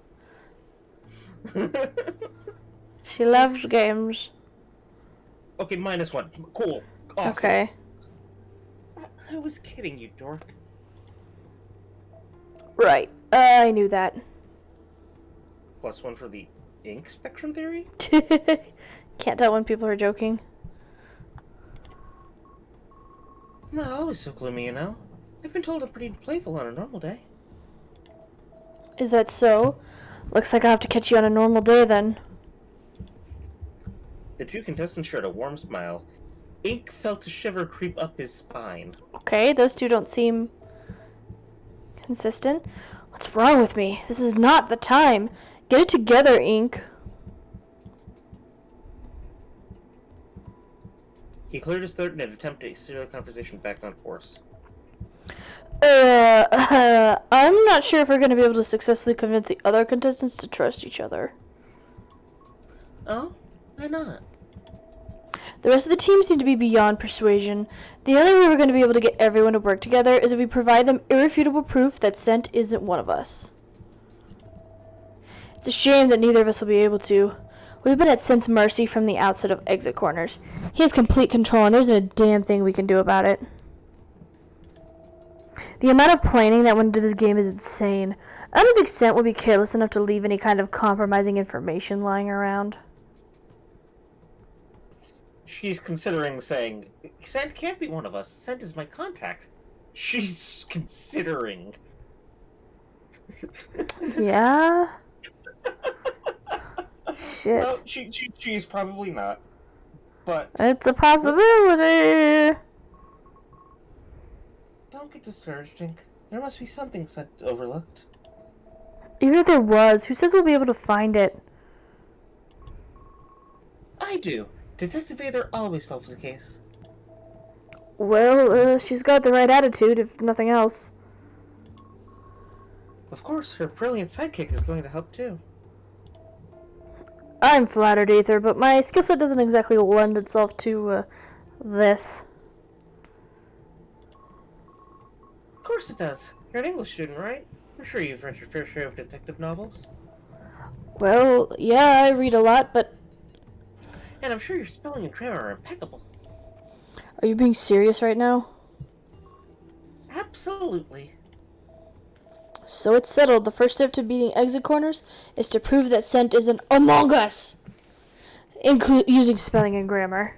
She loves games. Okay, -1. Cool. Awesome. Okay. I was kidding, you dork. Right. I knew that. +1 for the ink spectrum theory? Can't tell when people are joking. I'm not always so gloomy, you know. I've been told I'm pretty playful on a normal day. Is that so? Looks like I'll have to catch you on a normal day then. The two contestants shared a warm smile. Ink felt a shiver creep up his spine. Okay, those two don't seem consistent. What's wrong with me? This is not the time. Get it together, Ink. He cleared his throat in an attempt to steer the conversation back on course. I'm not sure if we're going to be able to successfully convince the other contestants to trust each other. Oh? Why not? The rest of the team seem to be beyond persuasion. The only way we're going to be able to get everyone to work together is if we provide them irrefutable proof that Scent isn't one of us. It's a shame that neither of us will be able to. We've been at Scent's mercy from the outset of exit corners. He has complete control, and there isn't a damn thing we can do about it. The amount of planning that went into this game is insane. I don't think Scent would be careless enough to leave any kind of compromising information lying around. She's considering saying, Scent can't be one of us. Scent is my contact. She's considering. Yeah? Shit. Well, she's probably not. But It's a possibility. don't get discouraged, Ink. There must be something Scent overlooked. Even if there was, who says we'll be able to find it? I do. Detective Aether always solves the case. Well, she's got the right attitude, if nothing else. Of course, her brilliant sidekick is going to help too. I'm flattered, Aether, but my skill set doesn't exactly lend itself to, this. Of course it does. You're an English student, right? I'm sure you've read your fair share of detective novels. Well, yeah, I read a lot, but... And I'm sure your spelling and grammar are impeccable. Are you being serious right now? Absolutely. So it's settled. The first step to beating exit corners is to prove that Scent isn't among us. Using spelling and grammar.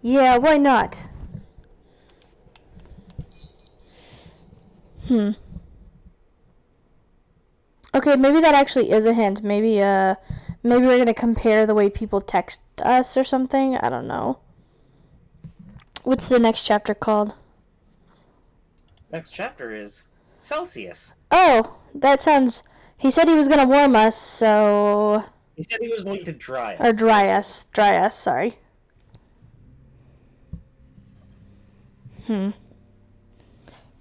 Yeah, why not? Okay, maybe that actually is a hint. Maybe we're gonna compare the way people text us or something. I don't know. What's the next chapter called? Next chapter is Celsius. Oh, that sounds... He said he was gonna warm us, so... He said he was going to dry us. Or dry us. Dry us, sorry.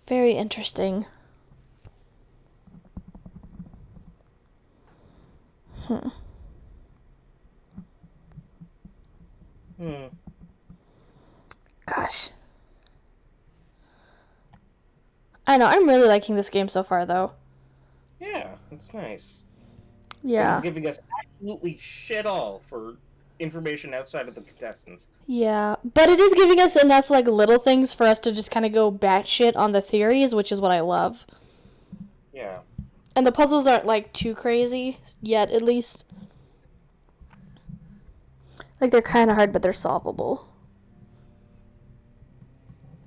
Very interesting. Gosh. I know, I'm really liking this game so far, though. Yeah, it's nice. It is Yeah. giving us absolutely shit all for information outside of the contestants. Yeah. But it is giving us enough, like, little things for us to just kind of go batshit on the theories, which is what I love. Yeah. And the puzzles aren't, like, too crazy yet, at least. Like, they're kind of hard, but they're solvable.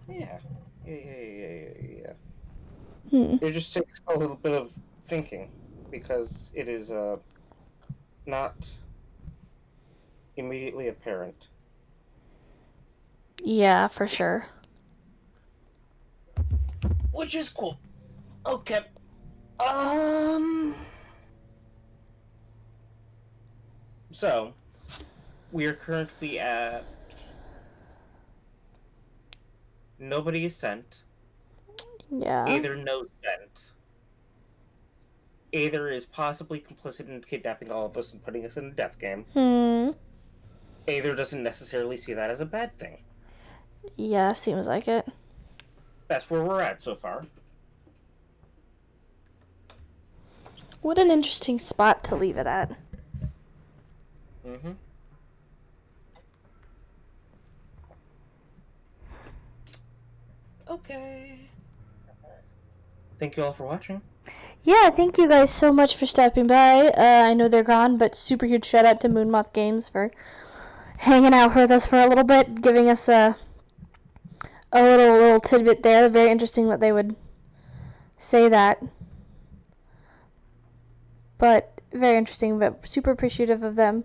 Yeah. Yeah. Hmm. It just takes a little bit of thinking because it is not immediately apparent. Yeah, for sure. Which is cool. Okay. Um. So, we are currently at nobody is sent. Yeah. Either no sent. Either is possibly complicit in kidnapping all of us and putting us in a death game. Hmm. Either doesn't necessarily see that as a bad thing. Yeah, seems like it. That's where we're at so far. What an interesting spot to leave it at. Mm-hmm. Okay. Thank you all for watching. Yeah, thank you guys so much for stopping by. I know they're gone, but super huge shout out to Moonmoth Games for hanging out with us for a little bit, giving us a little tidbit there. Very interesting that they would say that. But very interesting, but super appreciative of them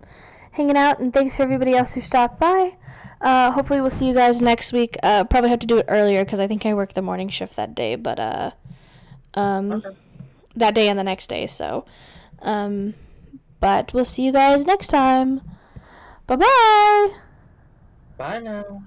hanging out, and thanks for everybody else who stopped by. Hopefully we'll see you guys next week. Probably have to do it earlier because I think I work the morning shift that day, but Okay. that day and the next day, so but we'll see you guys next time. Bye-bye. Bye now.